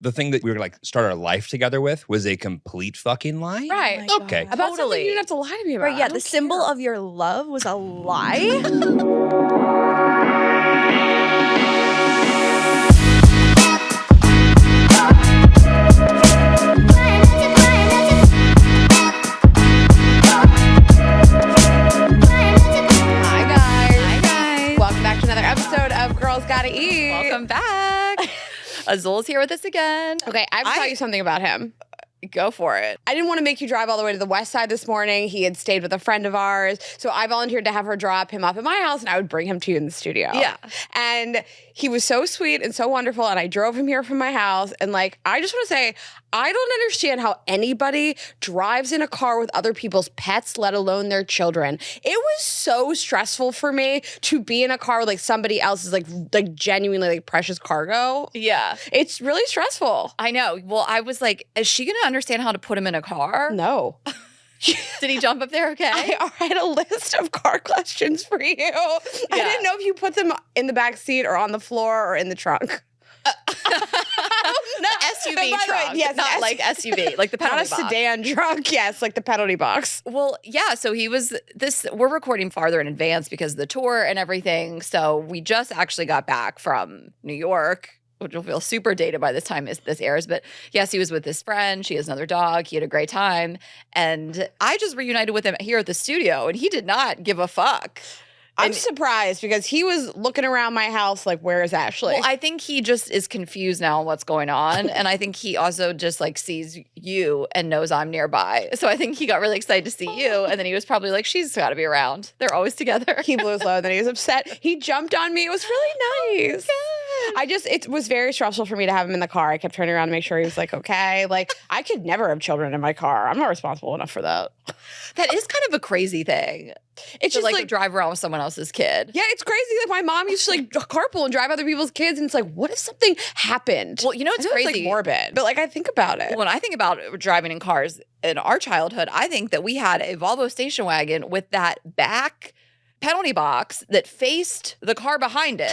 the thing that we were like start our life together with was a complete fucking lie. Right. Oh my Okay. God. About something you didn't have to lie to me about. Right, yeah, I the don't symbol care. of your love was a lie. Hi guys. Welcome back to another episode of Girls Gotta Eat. Welcome back. Azul's here with us again. Okay, I have to tell you something about him. Go for it. I didn't want to make you drive all the way to the west side this morning. He had stayed with a friend of ours. So I volunteered to have her drop him off at my house and I would bring him to you in the studio. Yeah. And he was so sweet and so wonderful. And I drove him here from my house. And like, I just want to say, I don't understand how anybody drives in a car with other people's pets, let alone their children. It was so stressful for me to be in a car with like somebody else's like genuinely like precious cargo. Yeah. It's really stressful. I know. Well, I was like, is she going to understand how to put him in a car? No. Did he jump up there okay? I had a list of car questions for you. I didn't know if you put them in the back seat or on the floor or in the trunk. SUV By the way, trunk, yes, not like SUV, like the Not penalty a box. sedan trunk, yes, like the penalty box. Well, yeah, so he was we're recording farther in advance because of the tour and everything. So we just actually got back from New York, which will feel super dated by this time as this airs. But yes, he was with his friend. She has another dog. He had a great time. And I just reunited with him here at the studio, and he did not give a fuck. I'm surprised because he was looking around my house like, where is Ashley? Well, I think he just is confused now on what's going on. And I think he also just like sees you and knows I'm nearby. So I think he got really excited to see you. And then he was probably like, she's got to be around. They're always together. He blew his load, then he was upset. He jumped on me. It was really nice. It was very stressful for me to have him in the car. I kept turning around to make sure he was like, okay. Like, I could never have children in my car. I'm not responsible enough for that. That is kind of a crazy thing. It's To just like drive around with someone else's kid. yeah, it's crazy. Like my mom used to like carpool and drive other people's kids, and it's like, what if something happened? Well, you know, it's I know crazy. It's like morbid, but like I think about it. When I think about driving in cars in our childhood, I think that we had a Volvo station wagon with that back penalty box that faced the car behind it.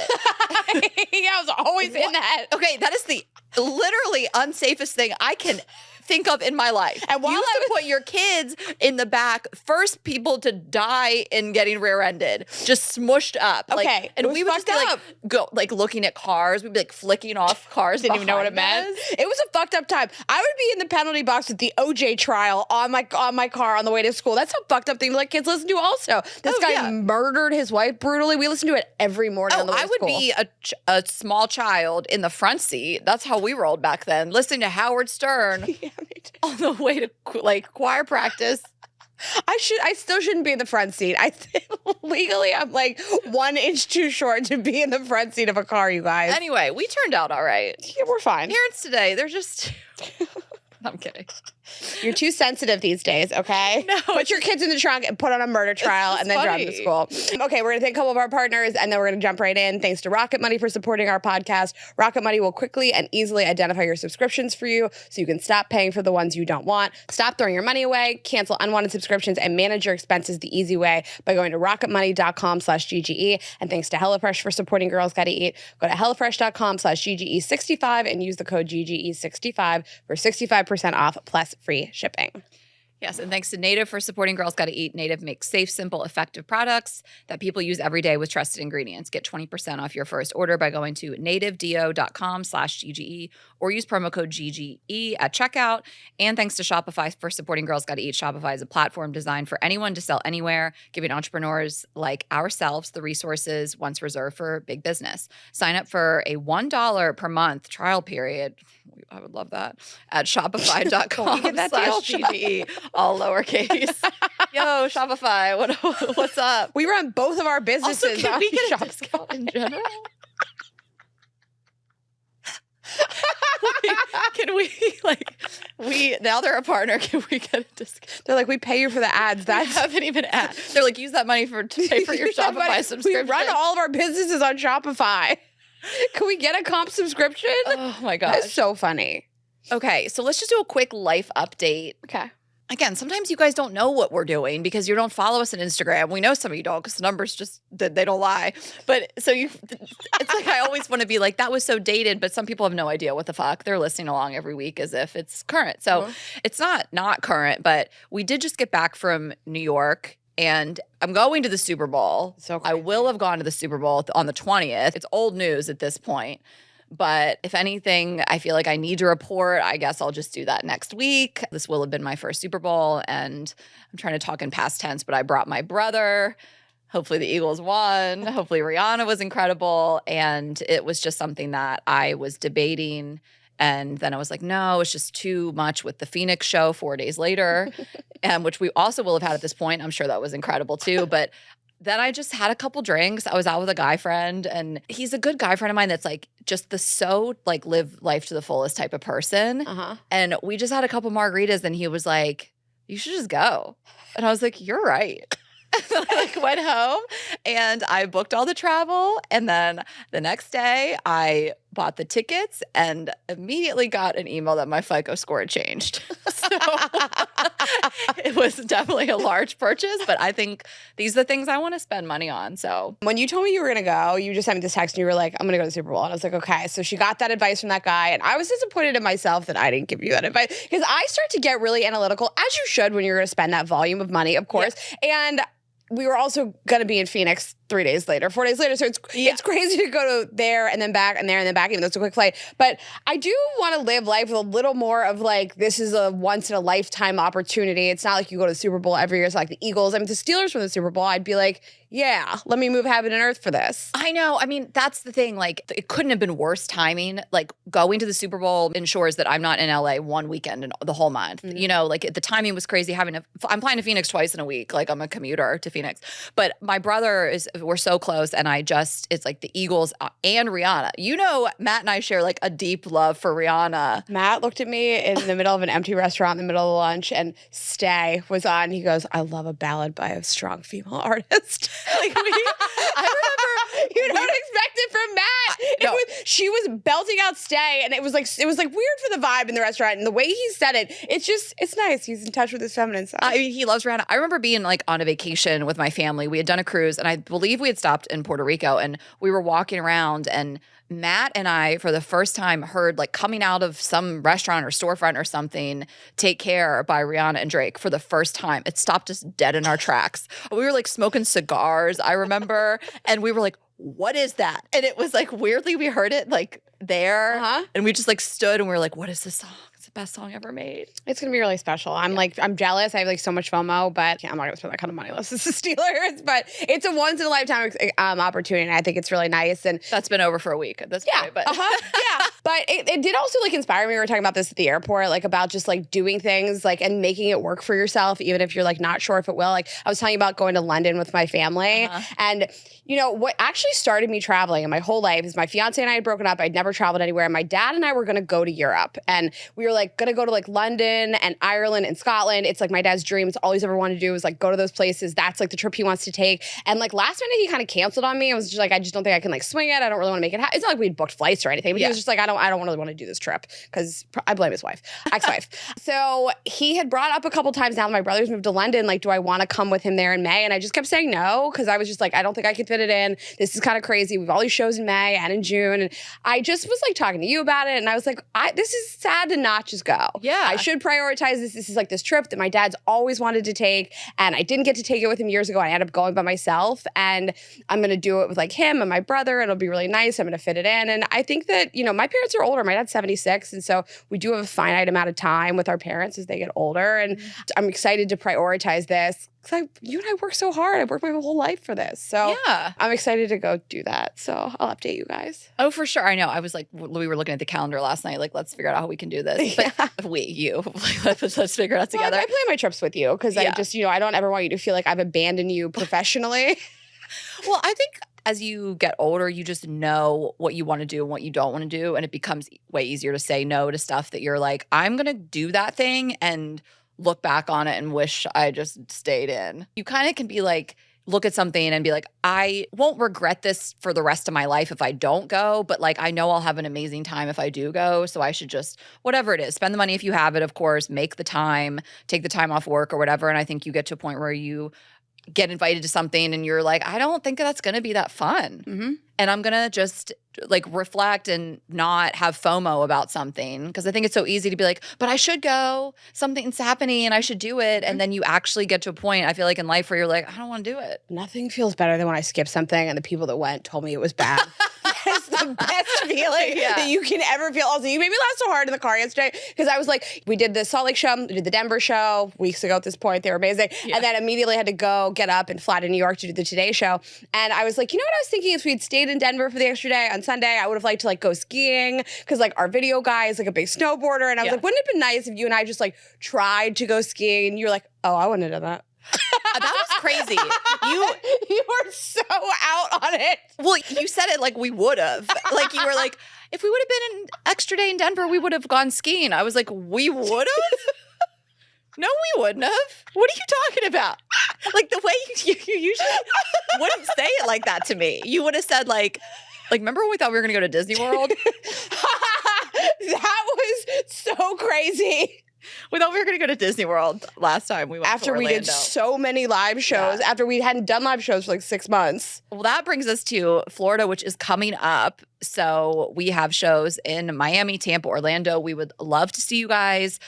Yeah, I was always in that. Okay, that is the literally unsafest thing I can think of in my life. And while you used I to put your kids in the back, first people to die in getting rear-ended, just smushed up. Like, Okay, and it was we would just be fucked like looking at cars. We'd be like flicking off cars. Didn't even know what it behind meant. us. It was a fucked up time. I would be in the penalty box at the OJ trial on my car on the way to school. That's a fucked up thing to let kids listen to also. This guy murdered his wife brutally. We listened to it every morning on the way to I would school. be a small child in the front seat. That's how we rolled back then, listening to Howard Stern Yeah, me too. on the way to like choir practice. I still shouldn't be in the front seat. I think legally I'm like 1 inch too short to be in the front seat of a car, you guys. Anyway, we turned out all right. Yeah, we're fine. Parents today, they're just I'm kidding. You're too sensitive these days, okay? No, Put your kids in the trunk and put on a murder trial just and then drive them to funny. school. Okay, we're going to thank a couple of our partners and then we're going to jump right in. Thanks to Rocket Money for supporting our podcast. Rocket Money will quickly and easily identify your subscriptions for you so you can stop paying for the ones you don't want. Stop throwing your money away, cancel unwanted subscriptions, and manage your expenses the easy way by going to rocketmoney.com/GGE. And thanks to HelloFresh for supporting Girls Gotta Eat. Go to HelloFresh.com/GGE65 and use the code GGE65 for 65% off plus free shipping. Yes, and thanks to Native for supporting Girls Gotta Eat. Native makes safe, simple, effective products that people use every day with trusted ingredients. Get 20% off your first order by going to nativedo.com/GGE or use promo code GGE at checkout. And thanks to Shopify for supporting Girls Gotta Eat. Shopify is a platform designed for anyone to sell anywhere, giving entrepreneurs like ourselves the resources once reserved for big business. Sign up for a $1 per month trial period. I would love that at shopify.com/GGE. All lowercase. Yo, Shopify, what's up? We run both of our businesses Also, can on we get a Shopify. discount in general? Can we now they're a partner? Can we get a discount? They're like, we pay you for the ads. They That's haven't even asked. They're like, use that money to pay for your Yeah, but Shopify subscription. We run all of our businesses on Shopify. Can we get a comp subscription? Oh my That's gosh. so funny. Okay, so let's just do a quick life update. Okay. Again, sometimes you guys don't know what we're doing because you don't follow us on Instagram. We know some of you don't because the numbers just, they don't lie. But so it's like I always want to be like, that was so dated, but some people have no idea what the fuck. They're listening along every week as if it's current. So it's not current, but we did just get back from New York. And I'm going to the Super Bowl. So I will have gone to the Super Bowl on the 20th. It's old news at this point. But if anything, I feel like I need to report. I guess I'll just do that next week. This will have been my first Super Bowl. And I'm trying to talk in past tense, but I brought my brother. Hopefully the Eagles won. Hopefully Rihanna was incredible. And it was just something that I was debating. And then I was like, no, it's just too much with the Phoenix show 4 days later, which we also will have had at this point. I'm sure that was incredible too. But then I just had a couple drinks. I was out with a guy friend, and he's a good guy friend of mine that's like just live life to the fullest type of person. And we just had a couple margaritas, and he was like, you should just go. And I was like, you're right. I went home and I booked all the travel. And then the next day I bought the tickets and immediately got an email that my FICO score had changed. So it was definitely a large purchase, but I think these are the things I want to spend money on. So when you told me you were going to go, you just sent me this text and you were like, I'm going to go to the Super Bowl. And I was like, okay. So she got that advice from that guy. And I was disappointed in myself that I didn't give you that advice because I start to get really analytical, as you should when you're going to spend that volume of money, of course. Yeah. And we were also going to be in Phoenix 4 days later. So it's crazy to go to there and then back and there and then back, even though it's a quick flight. But I do want to live life with a little more of like, this is a once in a lifetime opportunity. It's not like you go to the Super Bowl every year. It's like the Eagles. I mean, the Steelers from the Super Bowl, I'd be like, yeah, let me move heaven and earth for this. I know. I mean, that's the thing. Like, it couldn't have been worse timing. Like, going to the Super Bowl ensures that I'm not in LA one weekend and the whole month. Mm-hmm. You know, like the timing was crazy. I'm flying to Phoenix twice in a week. Like, I'm a commuter to Phoenix. But my brother we're so close, and it's like the Eagles and Rihanna. You know, Matt and I share like a deep love for Rihanna. Matt looked at me in the middle of an empty restaurant in the middle of lunch, and Stay was on. He goes, I love a ballad by a strong female artist. Like I remember, you don't expect it from Matt. No. She was belting out Stay, and it was like weird for the vibe in the restaurant, and the way he said it, it's nice. He's in touch with his feminine side. I mean, he loves Rihanna. I remember being like on a vacation with my family. We had done a cruise, and I believe we had stopped in Puerto Rico, and we were walking around, and Matt and I, for the first time, heard like coming out of some restaurant or storefront or something, Take Care by Rihanna and Drake for the first time. It stopped us dead in our tracks. We were like smoking cigars, I remember, and we were like, what is that? And it was like, weirdly, we heard it like there, and we just like stood and we were like, what is this song? It's the best song ever made. It's going to be really special. I'm jealous. I have like so much FOMO, but I'm not going to spend that kind of money unless it's the Steelers. But it's a once in a lifetime opportunity. And I think it's really nice. And that's been over for a week at this point. But yeah. But it did also like inspire me. We were talking about this at the airport, like about just like doing things like and making it work for yourself, even if you're like not sure if it will. Like I was telling you about going to London with my family. And you know, what actually started me traveling in my whole life is my fiance and I had broken up. I'd never traveled anywhere. And my dad and I were going to go to Europe. And we were like going to go to like London and Ireland and Scotland. It's like my dad's dream. It's all he's ever wanted to do is like go to those places. That's like the trip he wants to take. And like last minute, he kind of canceled on me. I was just like, I just don't think I can like swing it. I don't really want to make it happen. It's not like we'd booked flights or anything, but he was just like, I don't really want to do this trip because I blame his ex-wife. So he had brought up a couple times now that my brother's moved to London, like, do I want to come with him there in May? And I just kept saying no because I was just like, I don't think I could fit it in. This is kind of crazy. We've all these shows in May and in June. And I just was like talking to you about it. And I was like, this is sad to not just go. Yeah. I should prioritize this. This is like this trip that my dad's always wanted to take. And I didn't get to take it with him years ago. I ended up going by myself. And I'm going to do it with like him and my brother. It'll be really nice. I'm going to fit it in. And I think that, you know, my parents are older. My dad's 76. And so we do have a finite amount of time with our parents as they get older. And I'm excited to prioritize this. Because you and I work so hard. I've worked my whole life for this. So yeah. I'm excited to go do that. So I'll update you guys. Oh, for sure. I know. I was like, we were looking at the calendar last night. Like, let's figure out how we can do this. But let's figure it out together. Well, I plan my trips with you because I just, I don't ever want you to feel like I've abandoned you professionally. Well, I think as you get older, you just know what you want to do and what you don't want to do. And it becomes way easier to say no to stuff that you're like, I'm going to do that thing and look back on it and wish I just stayed in. You kind of can be like look at something and be like, I won't regret this for the rest of my life if I don't go, but like I know I'll have an amazing time if I do go. So I should just, whatever it is, spend the money if you have it, of course, make the time, take the time off work or whatever. And I think you get to a point where you get invited to something and you're like, I don't think that's going to be that fun. Mm-hmm. And I'm going to just like reflect and not have FOMO about something, because I think it's so easy to be like, but I should go, something's happening and I should do it. And then you actually get to a point, I feel like in life, where you're like, I don't want to do it. Nothing feels better than when I skip something and the people that went told me it was bad. It's the best feeling that you can ever feel. Also, you made me laugh so hard in the car yesterday because I was like, we did the Salt Lake show, we did the Denver show weeks ago at this point. They were amazing. And then immediately had to go get up and fly to New York to do the Today show. And I was like, you know what I was thinking? If we'd stayed in Denver for the extra day on Sunday, I would have liked to like go skiing because like our video guy is like a big snowboarder. And I was like, wouldn't it have been nice if you and I just like tried to go skiing? And you're like, oh, I wouldn't have done that. That was crazy. You were so out on it. Well, you said it like we would have. Like you were like, if we would have been an extra day in Denver, we would have gone skiing. I was like, we would have? No, we wouldn't have. What are you talking about? Like the way you usually wouldn't say it like that to me. You would have said like remember when we thought we were going to go to Disney World? That was so crazy. We thought we were going to go to Disney World last time we went after to we Orlando. did so many live shows, after we hadn't done live shows for like 6 months. Well, that brings us to Florida, which is coming up. So we have shows in Miami, Tampa, Orlando. We would love to see you guys.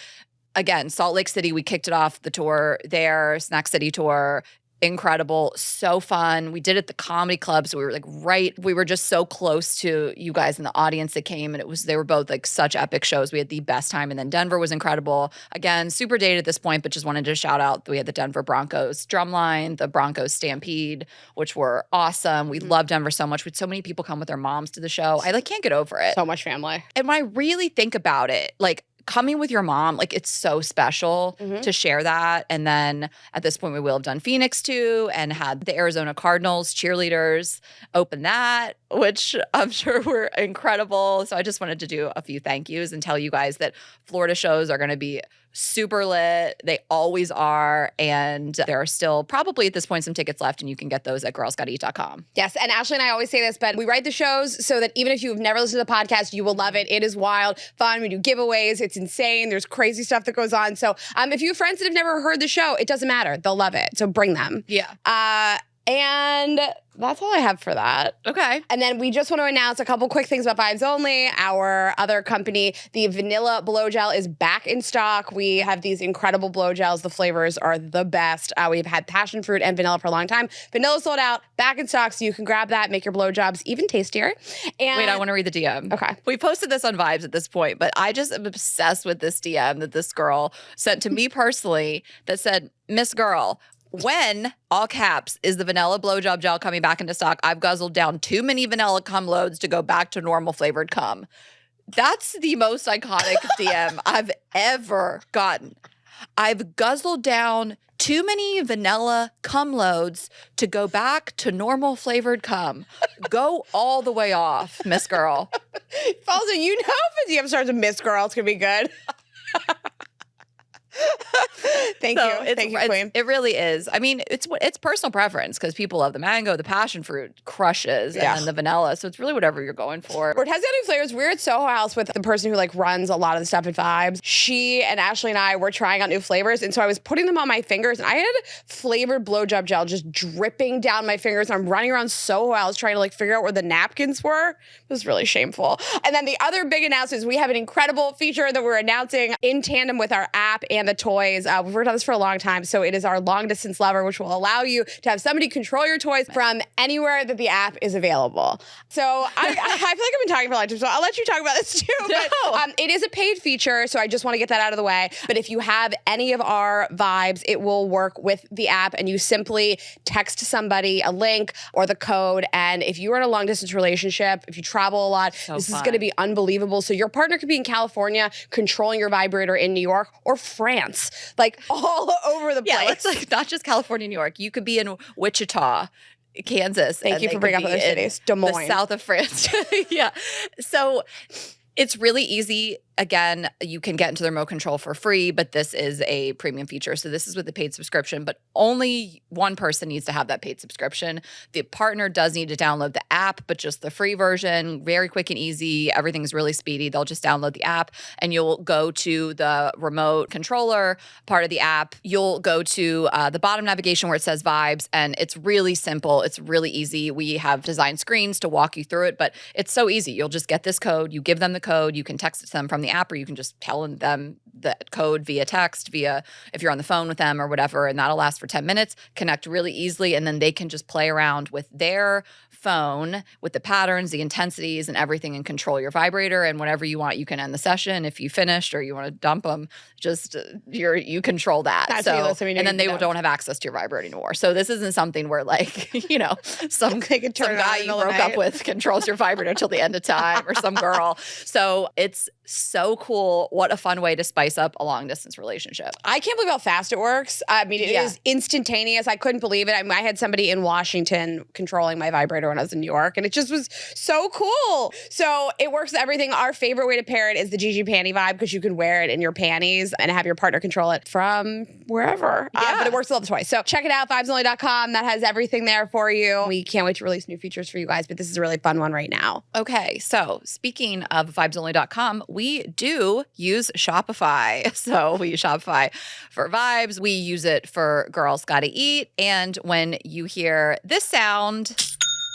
Again, Salt Lake City, we kicked it off the tour there, Snack City tour. Incredible, so fun. We did it at the comedy club, so we were like we were just so close to you guys in the audience that came, and they were both like such epic shows. We had the best time. And then Denver was incredible. Again, super dated at this point, but just wanted to shout out, we had the Denver Broncos drumline, the Broncos Stampede, which were awesome. We love Denver so much. We had so many people come with their moms to the show. I like can't get over it. So much family. And when I really think about it, like coming with your mom, like it's so special to share that. And then at this point, we will have done Phoenix too, and had the Arizona Cardinals cheerleaders open that, which I'm sure were incredible. So I just wanted to do a few thank yous and tell you guys that Florida shows are going to be super lit. They always are. And there are still probably at this point some tickets left, and you can get those at girlsgoteat.com. Yes. And Ashley and I always say this, but we write the shows so that even if you've never listened to the podcast, you will love it. It is wild, fun. We do giveaways. It's insane. There's crazy stuff that goes on. So if you have friends that have never heard the show, it doesn't matter. They'll love it. So bring them. Yeah. And that's all I have for that. Okay. And then we just want to announce a couple quick things about Vibes Only, our other company. The vanilla blow gel is back in stock. We have these incredible blow gels. The flavors are the best. We've had passion fruit and vanilla for a long time. Vanilla sold out, back in stock, so you can grab that, make your blow jobs even tastier. And wait, I want to read the DM. Okay. We posted this on Vibes at this point, but I just am obsessed with this DM that this girl sent to me personally that said, Miss Girl, when, all caps, is the vanilla blowjob gel coming back into stock? I've guzzled down too many vanilla cum loads to go back to normal flavored cum. That's the most iconic DM I've ever gotten. I've guzzled down too many vanilla cum loads to go back to normal flavored cum. Go all the way off, Miss Girl. Also, you know if a DM starts with Miss Girl, it's going to be good. Thank you. Thank you, Queen. It really is. I mean, it's personal preference because people love the mango, the passion fruit crushes, and then the vanilla. So it's really whatever you're going for. We're testing new flavors. We're at Soho House with the person who like runs a lot of the stuff at Vibes. She and Ashley and I were trying out new flavors, and so I was putting them on my fingers, and I had flavored blowjob gel just dripping down my fingers. And I'm running around Soho House trying to like figure out where the napkins were. It was really shameful. And then the other big announcement is we have an incredible feature that we're announcing in tandem with our app and the toys. We've worked on this for a long time. So it is our long distance lover, which will allow you to have somebody control your toys from anywhere that the app is available. So I feel like I've been talking for a long time, so I'll let you talk about this too. No. But it is a paid feature, so I just want to get that out of the way. But if you have any of our vibes, it will work with the app, and you simply text somebody a link or the code. And if you are in a long distance relationship, if you travel a lot, this is going to be unbelievable. So your partner could be in California controlling your vibrator in New York or France, like all over the place. Yeah, it's like not just California, New York. You could be in Wichita, Kansas. Thank you for bringing up other cities. Des Moines. The south of France. Yeah. So It's really easy. Again, you can get into the remote control for free, but this is a premium feature. So this is with the paid subscription, but only one person needs to have that paid subscription. The partner does need to download the app, but just the free version, very quick and easy. Everything's really speedy. They'll just download the app and you'll go to the remote controller part of the app. You'll go to the bottom navigation where it says Vibes, and it's really simple. It's really easy. We have designed screens to walk you through it, but it's so easy. You'll just get this code. You give them the code. You can text it to them from the app, or you can just tell them the code via text, if you're on the phone with them or whatever, and that'll last for 10 minutes, connect really easily, and then they can just play around with their phone with the patterns, the intensities, and everything, and control your vibrator. And whenever you want, you can end the session. If you finished or you want to dump them, just you control that. That's so, what you and then they don't have access to your vibrator anymore. So this isn't something where some guy you broke up with controls your vibrator till the end of time, or some girl. So it's so cool. What a fun way to spice up a long distance relationship. I can't believe how fast it works. I mean, it is instantaneous. I couldn't believe it. I had somebody in Washington controlling my vibrator when I was in New York, and it just was so cool. So it works with everything. Our favorite way to pair it is the Gigi panty vibe, because you can wear it in your panties and have your partner control it from wherever. But it works with all the toys. So check it out, vibesonly.com. That has everything there for you. We can't wait to release new features for you guys, but this is a really fun one right now. Okay, so speaking of vibesonly.com, we do use Shopify. So we use Shopify for vibes. We use it for Girls Gotta Eat. And when you hear this sound,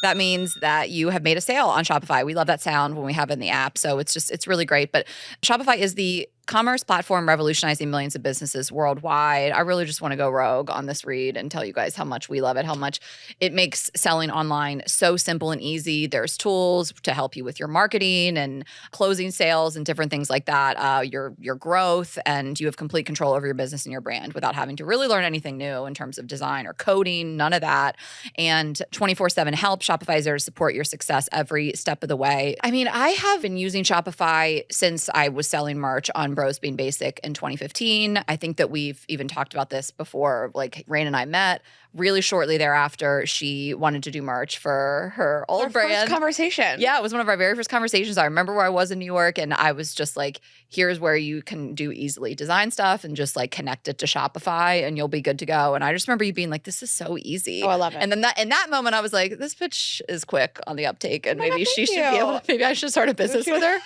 that means that you have made a sale on Shopify. We love that sound when we have it in the app. So it's really great. But Shopify is the commerce platform revolutionizing millions of businesses worldwide. I really just want to go rogue on this read and tell you guys how much we love it, how much it makes selling online so simple and easy. There's tools to help you with your marketing and closing sales and different things like that, your growth, and you have complete control over your business and your brand without having to really learn anything new in terms of design or coding, none of that. And 24/7 help. Shopify is there to support your success every step of the way. I mean, I have been using Shopify since I was selling merch on Bros Being Basic in 2015. I think that we've even talked about this before. Like, Rain and I met really shortly thereafter. She wanted to do merch for her old brand. First conversation. Yeah, it was one of our very first conversations. I remember where I was in New York, and I was just like, here's where you can do easily design stuff and just like connect it to Shopify and you'll be good to go. And I just remember you being like, this is so easy. Oh, I love it. And then in that moment, I was like, this bitch is quick on the uptake, and maybe she should you. be able to, maybe I should start a business with her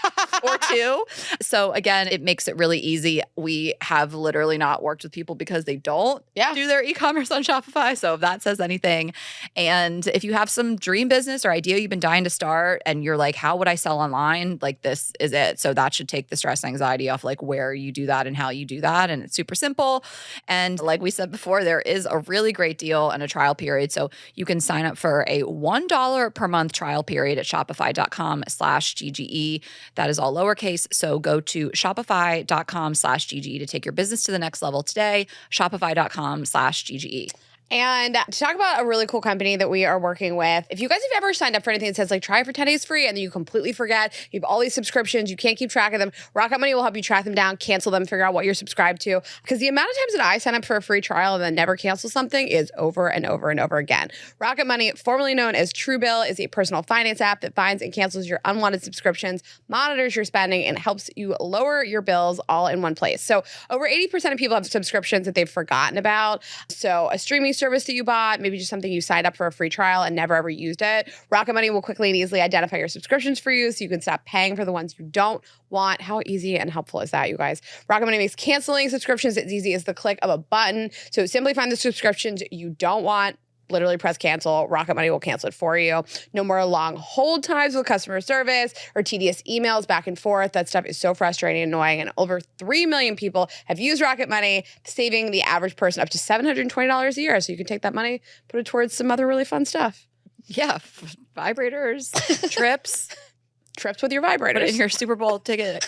or two. So again, it makes it really easy. We have literally not worked with people because they don't do their e-commerce on Shopify. So if that says anything. And if you have some dream business or idea you've been dying to start and you're like, how would I sell online? Like, this is it. So that should take the stress and anxiety off, like where you do that and how you do that. And it's super simple. And like we said before, there is a really great deal and a trial period. So you can sign up for a $1 per month trial period at shopify.com/GGE. That is all lowercase. So go to shopify.com/GGE to take your business to the next level today. Shopify.com/GGE. And to talk about a really cool company that we are working with, if you guys have ever signed up for anything that says like try it for 10 days free and then you completely forget, you have all these subscriptions, you can't keep track of them, Rocket Money will help you track them down, cancel them, figure out what you're subscribed to. Because the amount of times that I sign up for a free trial and then never cancel something is over and over and over again. Rocket Money, formerly known as Truebill, is a personal finance app that finds and cancels your unwanted subscriptions, monitors your spending, and helps you lower your bills all in one place. So over 80% of people have subscriptions that they've forgotten about. So a streaming service that you bought, maybe just something you signed up for a free trial and never ever used it. Rocket Money will quickly and easily identify your subscriptions for you so you can stop paying for the ones you don't want. How easy and helpful is that, you guys? Rocket Money makes canceling subscriptions as easy as the click of a button. So simply find the subscriptions you don't want, literally press cancel. Rocket Money will cancel it for you. No more long hold times with customer service or tedious emails back and forth. That stuff is so frustrating and annoying. And over 3 million people have used Rocket Money, saving the average person up to $720 a year. So you can take that money, put it towards some other really fun stuff. Yeah, vibrators, trips. Trips with your vibrators. Put it in your Super Bowl ticket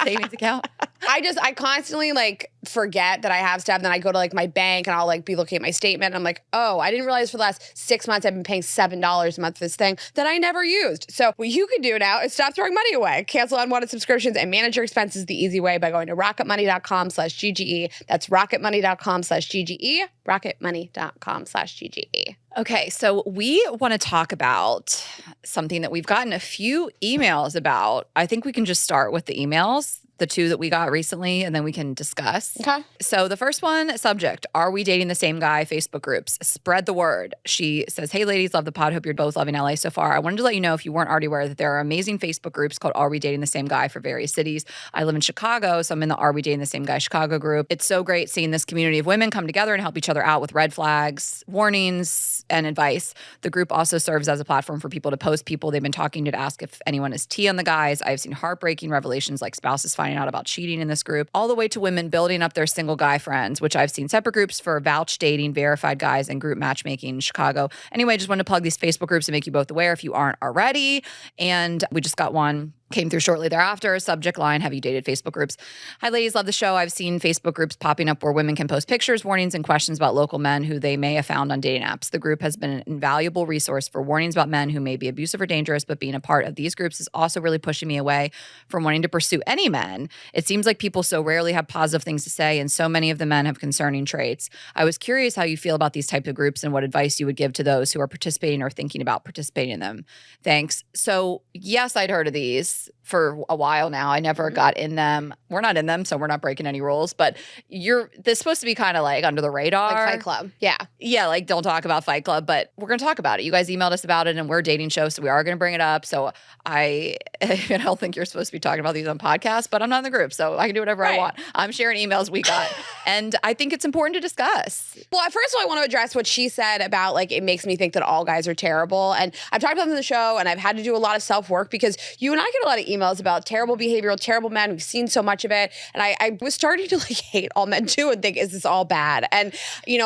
savings account. I constantly like forget that I have stuff. And then I go to like my bank and I'll like be looking at my statement. And I'm like, oh, I didn't realize for the last 6 months I've been paying $7 a month for this thing that I never used. So what you can do now is stop throwing money away. Cancel unwanted subscriptions and manage your expenses the easy way by going to rocketmoney.com/GGE. That's rocketmoney.com/GGE. Rocketmoney.com/GGE. Okay, so we want to talk about something that we've gotten a few emails about. I think we can just start with the emails, the two that we got recently, and then we can discuss. Okay. So the first one, subject, are we dating the same guy? Facebook groups, spread the word. She says, hey ladies, love the pod. Hope you're both loving LA so far. I wanted to let you know, if you weren't already aware, that there are amazing Facebook groups called Are We Dating the Same Guy for various cities. I live in Chicago, so I'm in the Are We Dating the Same Guy Chicago group. It's so great seeing this community of women come together and help each other out with red flags, warnings, and advice. The group also serves as a platform for people to post people they've been talking to ask if anyone is tea on the guys. I've seen heartbreaking revelations like spouses finding out about cheating in this group, all the way to women building up their single guy friends, which I've seen separate groups for vouch dating, verified guys, and group matchmaking in Chicago. Anyway, just wanted to plug these Facebook groups and make you both aware if you aren't already. And we just got one. Came through shortly thereafter. Subject line, have you dated Facebook groups? Hi, ladies. Love the show. I've seen Facebook groups popping up where women can post pictures, warnings, and questions about local men who they may have found on dating apps. The group has been an invaluable resource for warnings about men who may be abusive or dangerous, but being a part of these groups is also really pushing me away from wanting to pursue any men. It seems like people so rarely have positive things to say, and so many of the men have concerning traits. I was curious how you feel about these types of groups and what advice you would give to those who are participating or thinking about participating in them. Thanks. So, yes, I'd heard of these for a while now. I never got in them. We're not in them, so we're not breaking any rules. But this supposed to be kind of like under the radar. Like Fight Club. Yeah. Yeah, like don't talk about Fight Club, but we're going to talk about it. You guys emailed us about it, and we're a dating show, so we are going to bring it up. So I don't think you're supposed to be talking about these on podcasts, but I'm not in the group, so I can do whatever I want. I'm sharing emails we got. And I think it's important to discuss. Well, first of all, I want to address what she said about like it makes me think that all guys are terrible. And I've talked about this in the show, and I've had to do a lot of self-work because you and I get a lot of emails about terrible behavior, terrible men. We've seen so much of it. And I was starting to like hate all men too and think, is this all bad? And,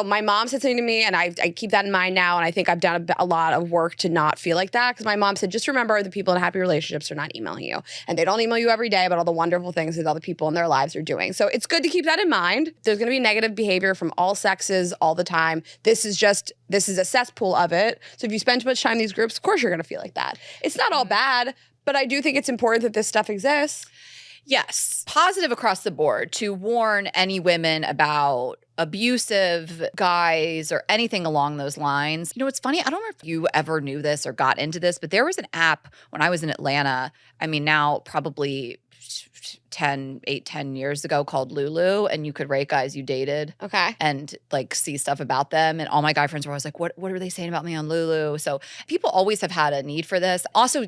my mom said something to me, and I keep that in mind now. And I think I've done a lot of work to not feel like that, because my mom said, just remember the people in happy relationships are not emailing you. And they don't email you every day about all the wonderful things that other people in their lives are doing. So it's good to keep that in mind. There's going to be negative behavior from all sexes all the time. This is a cesspool of it. So if you spend too much time in these groups, of course you're going to feel like that. It's not all bad, but I do think it's important that this stuff exists. Yes, positive across the board to warn any women about abusive guys or anything along those lines. It's funny. I don't know if you ever knew this or got into this, but there was an app when I was in Atlanta. I mean, now probably 10 years ago called Lulu, and you could rate guys you dated. Okay. And like see stuff about them. And all my guy friends were always like, what were they saying about me on Lulu? So people always have had a need for this. Also,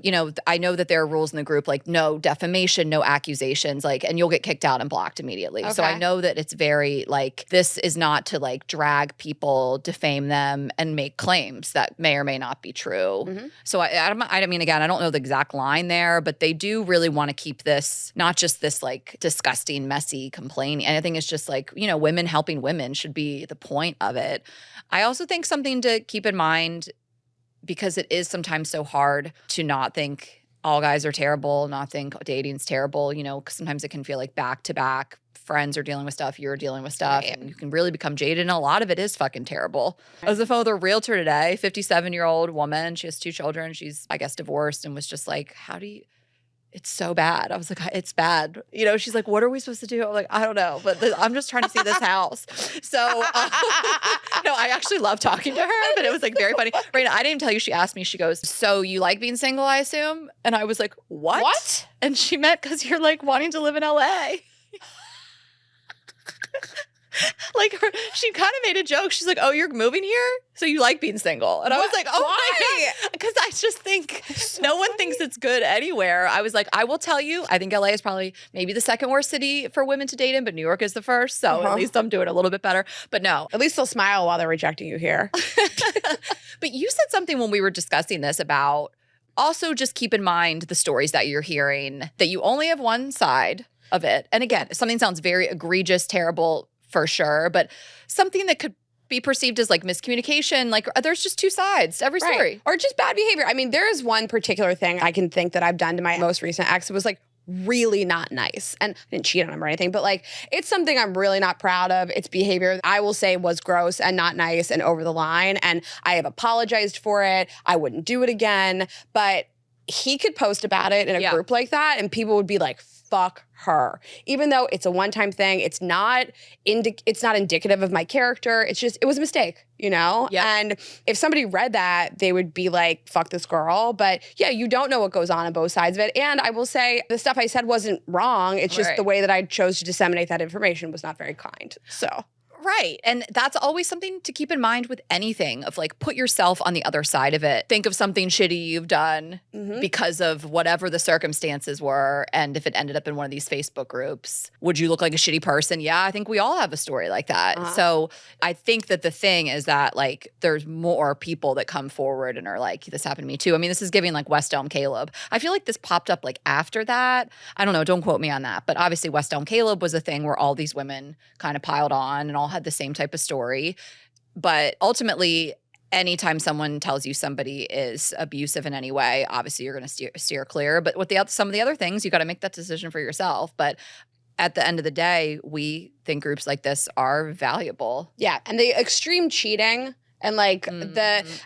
I know that there are rules in the group, like no defamation, no accusations, and you'll get kicked out and blocked immediately. Okay. So I know that it's very this is not to drag people, defame them, and make claims that may or may not be true. Mm-hmm. So I mean, again, I don't know the exact line there, but they do really want to keep this, not just this disgusting, messy complaining. And I think it's just women helping women should be the point of it. I also think something to keep in mind, because it is sometimes so hard to not think all guys are terrible, not think dating's terrible, because sometimes it can feel like back to back. Friends are dealing with stuff, you're dealing with stuff, right. And you can really become jaded, and a lot of it is fucking terrible. I was on the phone with a realtor today, 57-year-old woman. She has 2 children. She's, I guess, divorced, and was just like, it's so bad. I was like, it's bad. She's like, what are we supposed to do? I'm like, I don't know, but I'm just trying to see this house. So, no, I actually love talking to her, but it was very funny. Raina, I didn't tell you, she asked me, she goes, so you like being single, I assume? And I was like, what? And she meant because you're wanting to live in LA. She kind of made a joke. She's like, oh, you're moving here? So you like being single? And I was like, oh, why? Because I just think no one thinks it's good anywhere. I was like, I will tell you, I think LA is probably maybe the second worst city for women to date in, but New York is the first. So at least I'm doing a little bit better. But no. At least they'll smile while they're rejecting you here. But you said something when we were discussing this about also just keep in mind the stories that you're hearing, that you only have one side of it. And again, something sounds very egregious, terrible, for sure, but something that could be perceived as miscommunication, there's just 2 sides to every story. Right. Or just bad behavior. I mean, there is one particular thing I can think that I've done to my most recent ex. It was really not nice. And I didn't cheat on him or anything, but it's something I'm really not proud of. It's behavior I will say was gross and not nice and over the line. And I have apologized for it. I wouldn't do it again. But he could post about it in a Yeah. group like that and people would be like, fuck her. Even though it's a one-time thing, it's not indicative of my character. It's just, it was a mistake, you know? Yep. And if somebody read that, they would be like, fuck this girl. But yeah, you don't know what goes on both sides of it. And I will say the stuff I said wasn't wrong. It's just Right. the way that I chose to disseminate that information was not very kind. So Right. And that's always something to keep in mind with anything of like put yourself on the other side of it. Think of something shitty you've done because of whatever the circumstances were. And if it ended up in one of these Facebook groups, would you look like a shitty person? Yeah, I think we all have a story like that. So I think that the thing is that like there's more people that come forward and are like, this happened to me too. I mean, this is giving like West Elm Caleb. I feel like this popped up like after that. I don't know. Don't quote me on that. But obviously West Elm Caleb was a thing where all these women kind of piled on and all had the same type of story. But ultimately, anytime someone tells you somebody is abusive in any way, obviously you're going to steer clear. But with some of the other things, you got to make that decision for yourself. But at the end of the day, we think groups like this are valuable. yeah. And the extreme cheating and like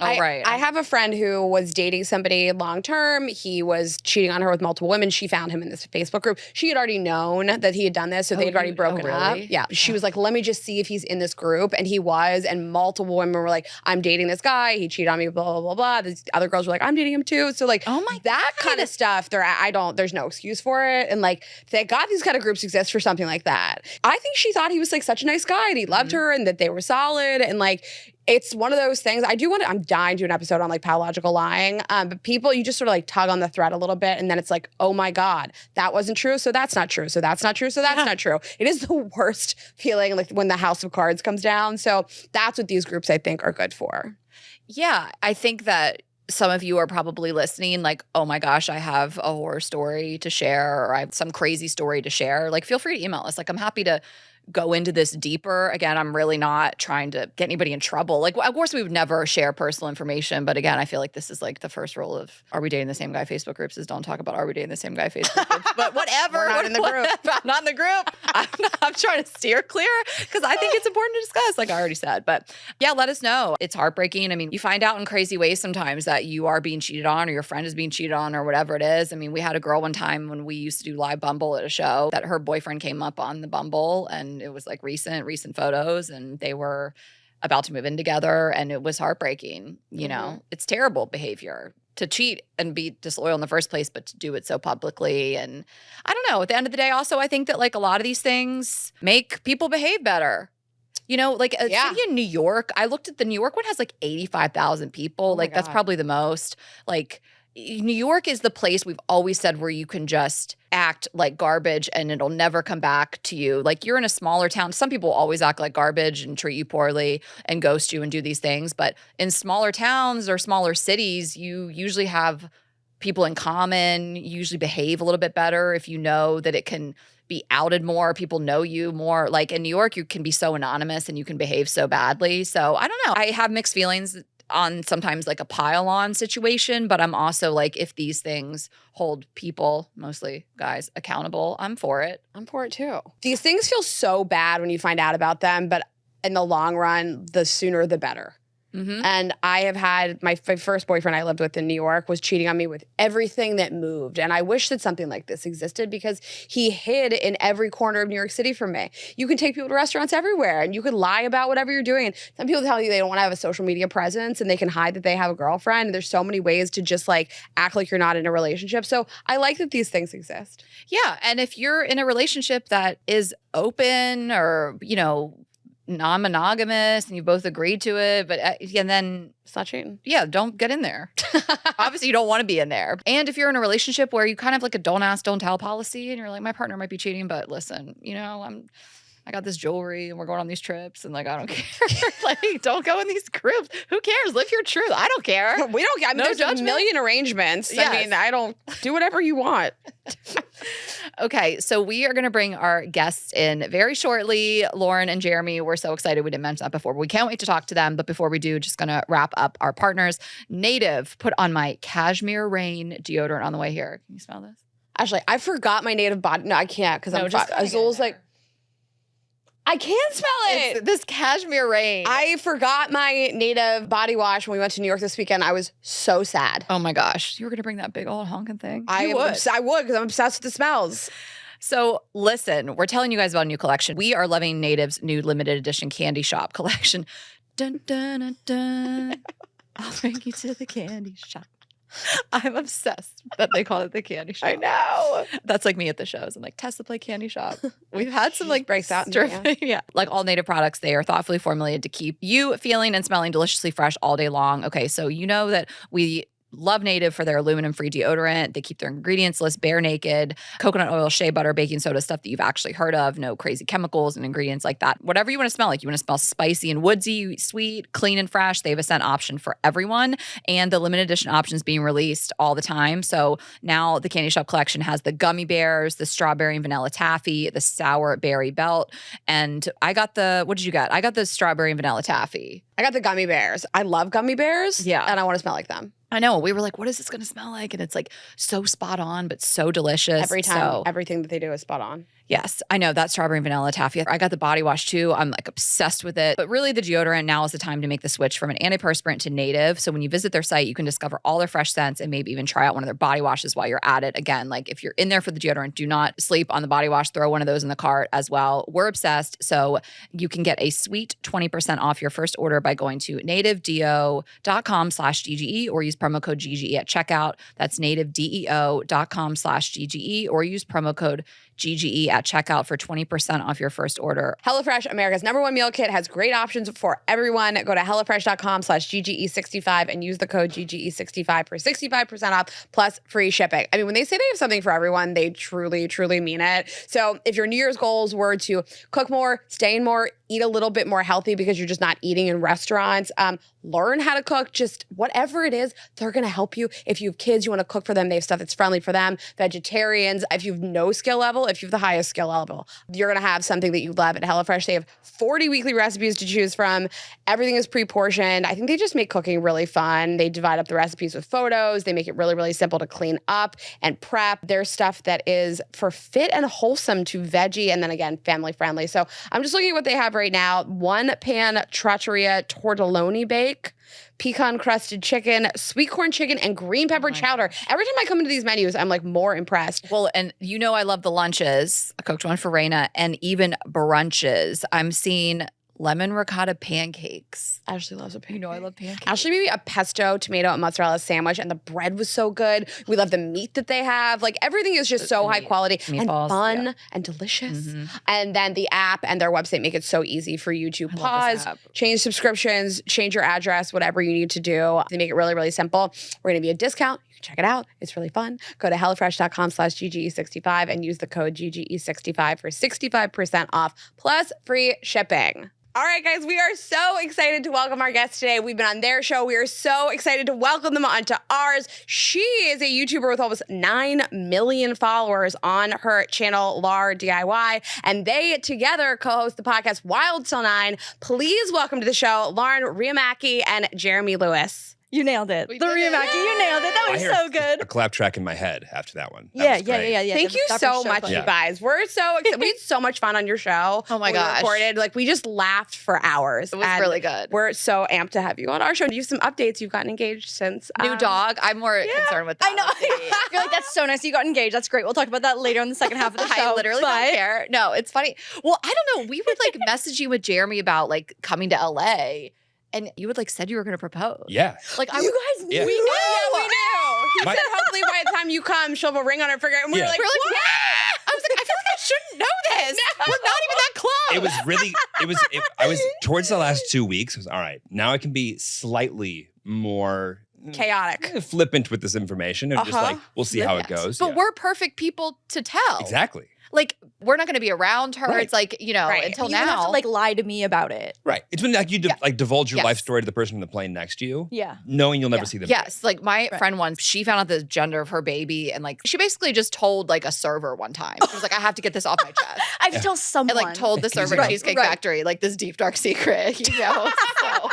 I have a friend who was dating somebody long term. He was cheating on her with multiple women. She found him in this Facebook group. She had already known that he had done this, so they had already broken up. Yeah. She was like, let me just see if he's in this group. And he was, and multiple women were like, I'm dating this guy. He cheated on me, blah, blah, blah, blah. These other girls were like, I'm dating him too. So like that kind of stuff, there's no excuse for it. And like, thank God these kind of groups exist for something like that. I think she thought he was like such a nice guy and he loved her and that they were solid and like, it's one of those things. I'm dying to do an episode on like pathological lying. But people, you just sort of like tug on the thread a little bit and then it's like, oh my God, that wasn't true. So that's not true. So that's not true. So that's not true. It is the worst feeling like when the house of cards comes down. So that's what these groups I think are good for. Yeah. I think that some of you are probably listening like, oh my gosh, I have a horror story to share or I have some crazy story to share. Like feel free to email us. Like I'm happy to go into this deeper. Again, I'm really not trying to get anybody in trouble. Like, of course, we would never share personal information. But again, I feel like this is like the first rule of Are We Dating the Same Guy Facebook groups is don't talk about Are We Dating the Same Guy Facebook groups. But whatever. We're not in the group. I'm not in the group. I'm trying to steer clear because I think it's important to discuss, like I already said. But yeah, let us know. It's heartbreaking. I mean, you find out in crazy ways sometimes that you are being cheated on or your friend is being cheated on or whatever it is. I mean, we had a girl one time when we used to do live Bumble at a show that her boyfriend came up on the Bumble and it was like recent photos and they were about to move in together and it was heartbreaking. You know, it's terrible behavior to cheat and be disloyal in the first place, but to do it so publicly. And I don't know, at the end of the day, also, I think that like a lot of these things make people behave better. You know, like a city in New York, I looked at the New York one has like 85,000 people. Like that's probably the most. Like New York is the place we've always said where you can just act like garbage and it'll never come back to you. Like you're in a smaller town. Some people always act like garbage and treat you poorly and ghost you and do these things. But in smaller towns or smaller cities, you usually have people in common, you usually behave a little bit better if you know that it can be outed more, people know you more. Like in New York, you can be so anonymous and you can behave so badly. So I don't know. I have mixed feelings on sometimes like a pile-on situation, but I'm also like, if these things hold people, mostly guys, accountable, I'm for it. I'm for it too. These things feel so bad when you find out about them, but in the long run, the sooner the better. And I have had my first boyfriend I lived with in New York was cheating on me with everything that moved. And I wish that something like this existed because he hid in every corner of New York City from me. You can take people to restaurants everywhere and you can lie about whatever you're doing. And some people tell you they don't want to have a social media presence and they can hide that they have a girlfriend. And there's so many ways to just like act like you're not in a relationship. So I like that these things exist. Yeah. And if you're in a relationship that is open or, you know, non-monogamous and you both agreed to it, but and then it's not cheating. Yeah, don't get in there. Obviously, you don't want to be in there. And if you're in a relationship where you kind of like a don't ask, don't tell policy, and you're like, my partner might be cheating, but listen, you know, I got this jewelry and we're going on these trips and like I don't care. Like, don't go in these groups. Who cares? Live your truth. I don't care. We don't. I mean, No there's judgment. a million arrangements. Yes. I mean, I don't do whatever you want. Okay, so we are going to bring our guests in very shortly. Lauren and Jeremy, we're so excited. We didn't mention that before. We can't wait to talk to them. But before we do, just going to wrap up our partners. Native put on my Cashmere Rain deodorant on the way here. Can you smell this? Actually, I forgot my native body. No, I can't because No, I'm just Azul's like, I can smell it. It's this cashmere rain. I forgot my native body wash when we went to New York this weekend. I was so sad. Oh my gosh. You were going to bring that big old honking thing? I would because I'm obsessed with the smells. So listen, we're telling you guys about a new collection. We are loving Native's new limited edition candy shop collection. Dun, dun, dun, dun. I'll bring you to the candy shop. I'm obsessed that they call it the candy shop. I know. That's like me at the shows. I'm like, Tessa play candy shop. We've had some like breaks out. yeah. Like all Native products, they are thoughtfully formulated to keep you feeling and smelling deliciously fresh all day long. Okay, so you know that we love Native for their aluminum-free deodorant. They keep their ingredients list bare naked. Coconut oil, shea butter, baking soda, stuff that you've actually heard of. No crazy chemicals and ingredients like that. Whatever you want to smell like. You want to smell spicy and woodsy, sweet, clean and fresh. They have a scent option for everyone. And the limited edition options being released all the time. So now the Candy Shop collection has the gummy bears, the strawberry and vanilla taffy, the sour berry belt. And I got what did you get? I got the strawberry and vanilla taffy. I got the gummy bears. I love gummy bears. Yeah. And I want to smell like them. I know. We were like, what is this going to smell like? And it's like so spot on, but so delicious. Every time, So, everything that they do is spot on. yes, I know that strawberry and vanilla taffy. I got the body wash too. I'm like obsessed with it. But really, the deodorant, now is the time to make the switch from an antiperspirant to Native. So when you visit their site, you can discover all their fresh scents and maybe even try out one of their body washes while you're at it. Again, like if you're in there for the deodorant, do not sleep on the body wash. Throw one of those in the cart as well. We're obsessed. So you can get a sweet 20% off your first order by going to nativedeo.com/GGE or use promo code GGE at checkout. That's nativedeo.com/GGE or use promo code GGE at checkout for 20% off your first order. HelloFresh, America's #1 meal kit, has great options for everyone. Go to HelloFresh.com/GGE65 and use the code GGE65 for 65% off plus free shipping. I mean, when they say they have something for everyone, they truly, truly mean it. So if your New Year's goals were to cook more, stay in more, eat a little bit more healthy because you're just not eating in restaurants, learn how to cook, just whatever it is, they're going to help you. If you have kids, you want to cook for them, they have stuff that's friendly for them. Vegetarians, if you have no skill level, if you have the highest skill level, you're going to have something that you love at HelloFresh. They have 40 weekly recipes to choose from. Everything is pre-portioned. I think they just make cooking really fun. They divide up the recipes with photos. They make it really, really simple to clean up and prep. There's stuff that is for fit and wholesome to veggie and then again, family friendly. So I'm just looking at what they have right now. 1-pan trattoria tortelloni bake, pecan crusted chicken, sweet corn chicken, and green pepper chowder. Every time I come into these menus, I'm like more impressed. Well, and you know I love the lunches. I cooked one for Raina and even brunches. I'm seeing lemon ricotta pancakes. Ashley loves a pancake. You know I love pancakes. Ashley made me a pesto, tomato, and mozzarella sandwich, and the bread was so good. We love the meat that they have. Like everything is just so high quality Meatballs, and fun yeah. and delicious. And then the app and their website make it so easy for you to love this pause, app. change subscriptions, change your address, whatever you need to do. They make it really, really simple. We're going to be a discount. You can check it out. It's really fun. Go to HelloFresh.com/GGE65 and use the code GGE65 for 65% off plus free shipping. All right, guys, we are so excited to welcome our guest today. We've been on their show. We are so excited to welcome them onto ours. She is a YouTuber with almost 9 million followers on her channel, Lar DIY, and they together co-host the podcast Wild Till 9. Please welcome to the show, Lauren Riihimaki and Jeremy Lewis. You nailed it. We The did it. Riihimaki, you nailed it. That I was hear so good. a clap track in my head after that one. That Yeah. was great. Thank you That so was much, funny. you guys. We're so excited. We had so much fun on your show. Oh my when we gosh. recorded. Like we just laughed for hours. It was and really good. We're so amped to have you on our show. Do you have some updates? You've gotten engaged since New dog. I'm more concerned with that. I know. You're like, that's so nice. You got engaged. That's great. We'll talk about that later in the second half of the show. I literally Bye. don't care. No, it's funny. Well, I don't know. We would like message you with Jeremy about like coming to LA, and you would like said you were going to propose. Yeah. Like I You guys Yeah. we knew. Yeah, we knew. He My- said, hopefully by the time you come, she'll have a ring on her finger. And we Yeah. were like, We're like, what? I was like, I feel like I shouldn't know this. We're not even that close. It was really, I was towards the last 2 weeks. It was all right. Now I can be slightly more Chaotic. flippant with this information and just like, we'll see how it goes. But Yeah. we're perfect people to tell. Exactly. Like we're not going to be around her. Right. It's like, you know, Right. until You would have now. to like lie to me about it. Right. It's when like you like divulge your Yes. life story to the person on the plane next to you, Yeah. knowing you'll never Yeah. see them. Yes, like my friend once, she found out the gender of her baby, and like she basically just told like a server one time. She was like, "I have to get this off my chest," I tell someone. and like told the server at Right, Cheesecake right. Factory like this deep dark secret, you know. So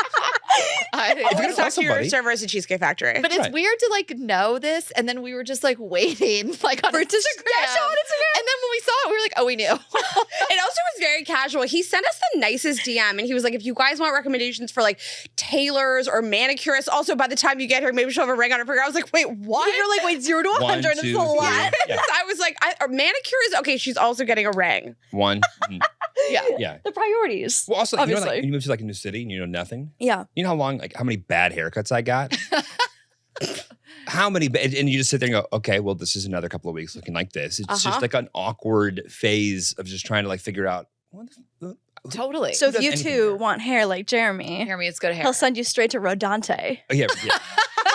If you're gonna Always tell talk to your somebody- servers at Cheesecake Factory. But it's Right. weird to like know this, and then we were just like waiting, like on For it to Instagram. show on Instagram. And then when we saw it, we were like, oh, we knew. It also was very casual. He sent us the nicest DM and he was like, if you guys want recommendations for like tailors or manicurists, also by the time you get here, maybe she'll have a ring on her finger. I was like, wait, what? You're like, wait, 0 to 100. 1, It's 2, a lot. 3. Yeah. I was like, manicurist? Okay, she's also getting a ring. 1. Yeah. Yeah. The priorities. Well, also, you know, like Obviously. when you move to like a new city and you know nothing. Yeah. You know how many bad haircuts I got? How many, and you just sit there and go, okay, well, this is another couple of weeks looking like this. It's just like an awkward phase of just trying to like figure out, Totally. So if does you anything two here? want hair like Jeremy, hear me, it's good hair. he'll send you straight to Rodante. Oh, yeah.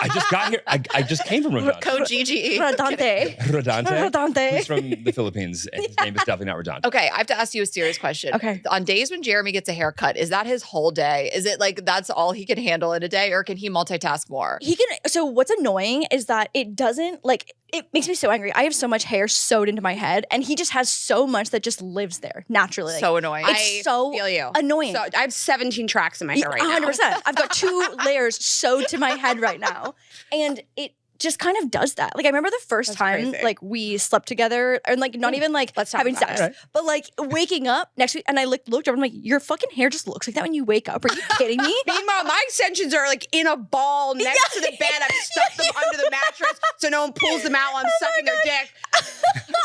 I just got here. I just came from Rodante. Code GGE. Rodante. Rodante? Rodante. He's from the Philippines, and his name is definitely not Rodante. Okay, I have to ask you a serious question. Okay. On days when Jeremy gets a haircut, is that his whole day? Is it like that's all he can handle in a day, or can he multitask more? He can. So what's annoying is that it doesn't like. It makes me so angry. I have so much hair sewed into my head, and he just has so much that just lives there naturally. So annoying. It's so feel you. annoying. So I have 17 tracks in my hair right now. 100%. I've got 2 layers sewed to my head right now, and it just kind of does that. Like I remember the first That's time crazy. like we slept together, and like not even like Let's talk having about sex, it. Right. but like waking up next week, and I looked over, I'm like, your fucking hair just looks like that when you wake up. Are you kidding me? Meanwhile, my extensions are like in a ball next to the bed. I've stuffed them under the mattress so no one pulls them out while I'm sucking their dick.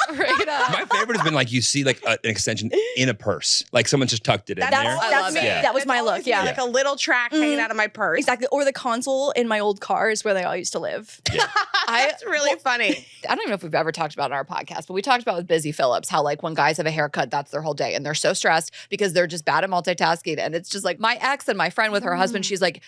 Right up. My favorite has been like you see like an extension in a purse, like someone just tucked it in That's- there. I that's love me. it. Yeah. That was my It's look. always Yeah. like a little track hanging out of my purse. Exactly. Or the console in my old car is where they all used to live. That's really funny. I don't even know if we've ever talked about it on our podcast, but we talked about with Busy Phillips how like when guys have a haircut, that's their whole day, and they're so stressed because they're just bad at multitasking. And it's just like my ex and my friend with her husband, she's like,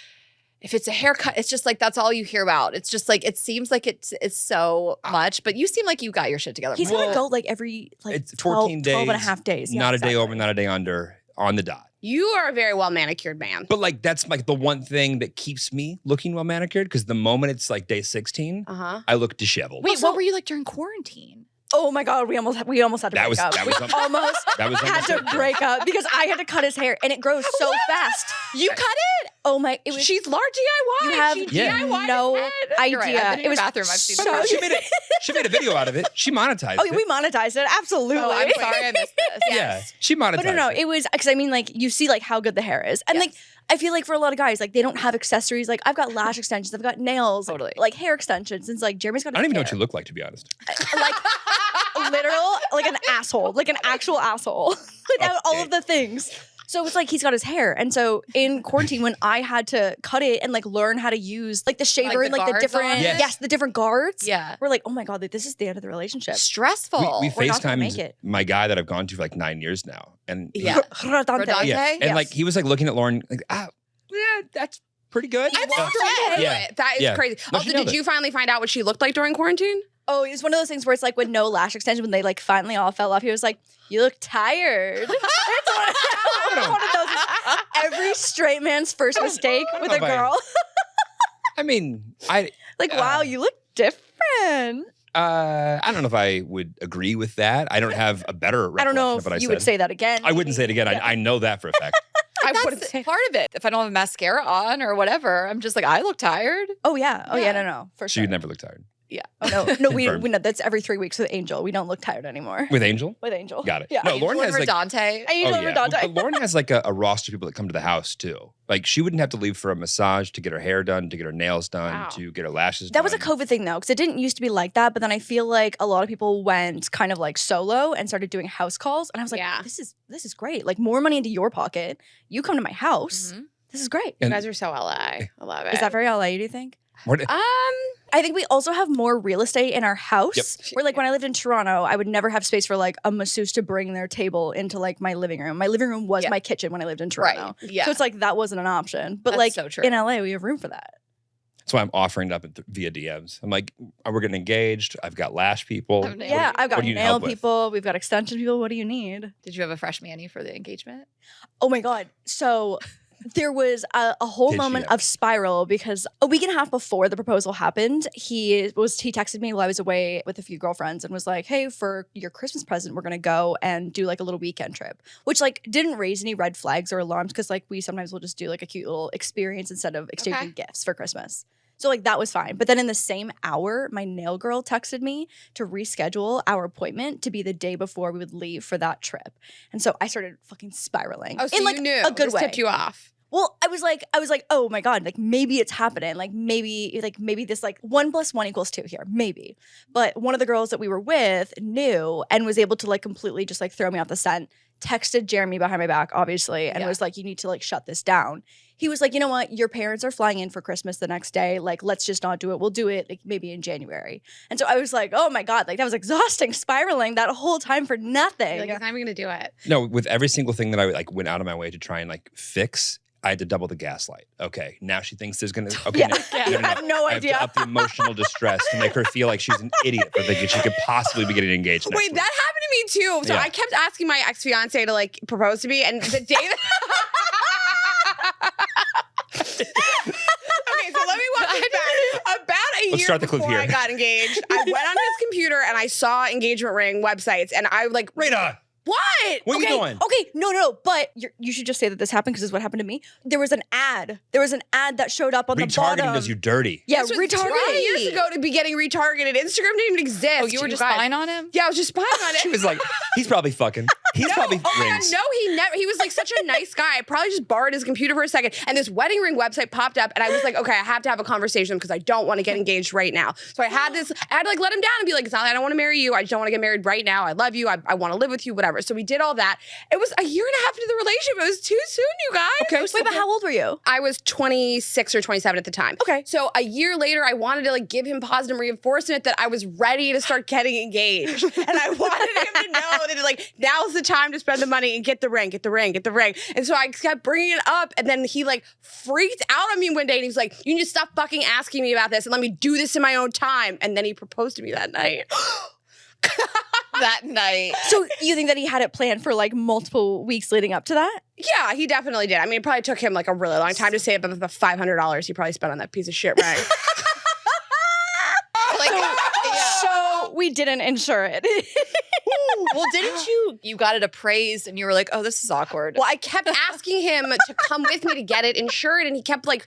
if it's a haircut, it's just like that's all you hear about. It's just like it seems like it's so much, but you seem like you got your shit together. He's Well, gonna go like every like it's 12, 14 days, 12 and a half days. Yeah, not a day exactly. over, not a day under, on the dot. You are a very well manicured man. But like that's like the one thing that keeps me looking well manicured because the moment it's like day 16, Uh-huh. I look disheveled. Wait, what were you like during quarantine? Oh my god, we almost had to That break was- up. that We was- almost That was had to almost it. break up because I had to cut his hair and it grows so fast. You cut it? Oh my! It was. She's large DIY. You have She Yeah. DIY'd no his head. idea. You're right. I've been in It your was bathroom. I've seen so. She made a video out of it. She monetized Oh, it. we monetized it absolutely. Oh, I'm sorry I missed this. Yeah, she monetized But no, it. it was because I mean, like you see, like how good the hair is, and like I feel like for a lot of guys, like they don't have accessories. Like I've got lash extensions, I've got nails, Totally. like hair extensions. And it's like Jeremy's got. I don't even know what you look like, to be honest. like literal, like an asshole, like an actual asshole, without all of the things. So it's like he's got his hair, and so in quarantine when I had to cut it and like learn how to use like the shaver the and like the guards different on it? yes, the different guards. Yeah. We're like, oh my god, like, this is the end of the relationship. Stressful. We We're not gonna make FaceTimed it. my guy that I've gone to for like 9 years now, and Yeah. Rodante. Rodante? yeah, and Yes. like he was like looking at Lauren, like yeah, that's pretty good. I'm Yeah. straight into Yeah. it. That is Yeah. crazy. No, Also, she nailed did it. you finally find out what she looked like during quarantine? Oh, it's one of those things where it's like with no lash extension, when they like finally all fell off, he was like, "You look tired." It's one of those. Every straight man's first mistake with a Okay. girl. I mean, I Like, wow, you look different. I don't know if I would agree with that. I don't have a better. I don't know recollection of what if I you said. would say that again. I wouldn't say it again. Yeah. I know that for a fact. I That's wouldn't say. part of it. If I don't have mascara on or whatever, I'm just like, I look tired. Oh yeah. Oh yeah. Yeah. No. For So sure. you never look tired. Yeah. Oh no. We Confirmed. know that's every 3 weeks with Angel. We don't look tired anymore. With Angel? With Angel. Got it. Yeah. No, Lauren has like Dante. Angel oh, yeah. Rodante. But Lauren has like a roster of people that come to the house too. Like she wouldn't have to leave for a massage to get her hair done, to get her nails done, Wow. to get her lashes That done. was a COVID thing though, because it didn't used to be like that. But then I feel like a lot of people went kind of like solo and started doing house calls, and I was like, Yeah. this is great. Like more money into your pocket. You come to my house. Mhm. This is great. You And- guys are so LA. I love it. Is that very LA? Do you think? What- I think we also have more real estate in our house. Yep. Where like when I lived in Toronto, I would never have space for like a masseuse to bring their table into like my living room. My living room was Yeah. my kitchen when I lived in Toronto. Right. Yeah. So it's like that wasn't an option. But That's like so true. in LA, we have room for that. That's why I'm offering it up via DMs. I'm like, we're getting engaged. I've got lash people. I've nailed Yeah, it. I've got what do you need nail help with? people. We've got extension people. What do you need? Did you have a fresh mani for the engagement? Oh my God. So there was a whole Did she moment ever? of spiral because a week and a half before the proposal happened, he texted me while I was away with a few girlfriends and was like, hey, for your Christmas present, we're going to go and do like a little weekend trip, which like didn't raise any red flags or alarms because like we sometimes will just do like a cute little experience instead of exchanging gifts for Christmas. So like that was fine. But then in the same hour, my nail girl texted me to reschedule our appointment to be the day before we would leave for that trip. And so I started fucking spiraling. Oh, so in like you knew. a good This way. tipped you off. Well, I was like, oh my God, like maybe it's happening. Like maybe this like 1 + 1 = 2 here, maybe. But one of the girls that we were with knew and was able to like completely just like throw me off the scent. Texted Jeremy behind my back, obviously, and was like, you need to like shut this down. He was like, you know what? Your parents are flying in for Christmas the next day. Like, let's just not do it. We'll do it like maybe in January. And so I was like, oh my God, like that was exhausting, spiraling that whole time for nothing. Like, I'm not even gonna do it. No, with every single thing that I like went out of my way to try and like fix, I had to double the gaslight. Okay, now she thinks there's gonna. Okay, Yeah. no, You have no I idea. have to up the emotional distress to make her feel like she's an idiot for thinking she could possibly be getting engaged. Next Wait, week. that happened to me too. So Yeah. I kept asking my ex-fiance to like propose to me, and the day that Okay, so let me walk this back. About a Let's year start the clip before here. I got engaged, I went on his computer and I saw engagement ring websites, and I like, Radar, what? what are you doing? Okay, no, but you should just say that this happened because this is what happened to me. There was an ad. There was an ad that showed up on the bottom. Retargeting does you dirty. Yeah, This was retargeting. 3 years ago to be getting retargeted. Instagram didn't even exist. Oh, you were just guys. spying on him? Yeah, I was just spying on it. She was like, he's probably fucking. He's probably Oh my God, rings. no, he was like such a nice guy. I probably just borrowed his computer for a second, and this wedding ring website popped up, and I was like, okay, I have to have a conversation because I don't want to get engaged right now. So I had to like let him down and be like, it's not that I don't want to marry you. I just don't want to get married right now. I love you. I want to live with you, whatever. So we did all that. It was a year and a half into the relationship. It was too soon, you guys. Okay. Wait, but how old were you? I was 26 or 27 at the time. Okay. So a year later, I wanted to like give him positive reinforcement that I was ready to start getting engaged. And I wanted him to know that like, now's the time to spend the money and get the ring. And so I kept bringing it up. And then he like freaked out on me one day. And he was like, you need to stop fucking asking me about this and let me do this in my own time. And then he proposed to me that night. That night. So you think that he had it planned for like multiple weeks leading up to that? Yeah, he definitely did. I mean, it probably took him like a really long time to save up the $500 he probably spent on that piece of shit ring. Like, yeah. So we didn't insure it. Well, didn't you got it appraised and you were like, oh, this is awkward. Well, I kept asking him to come with me to get it insured, and he kept like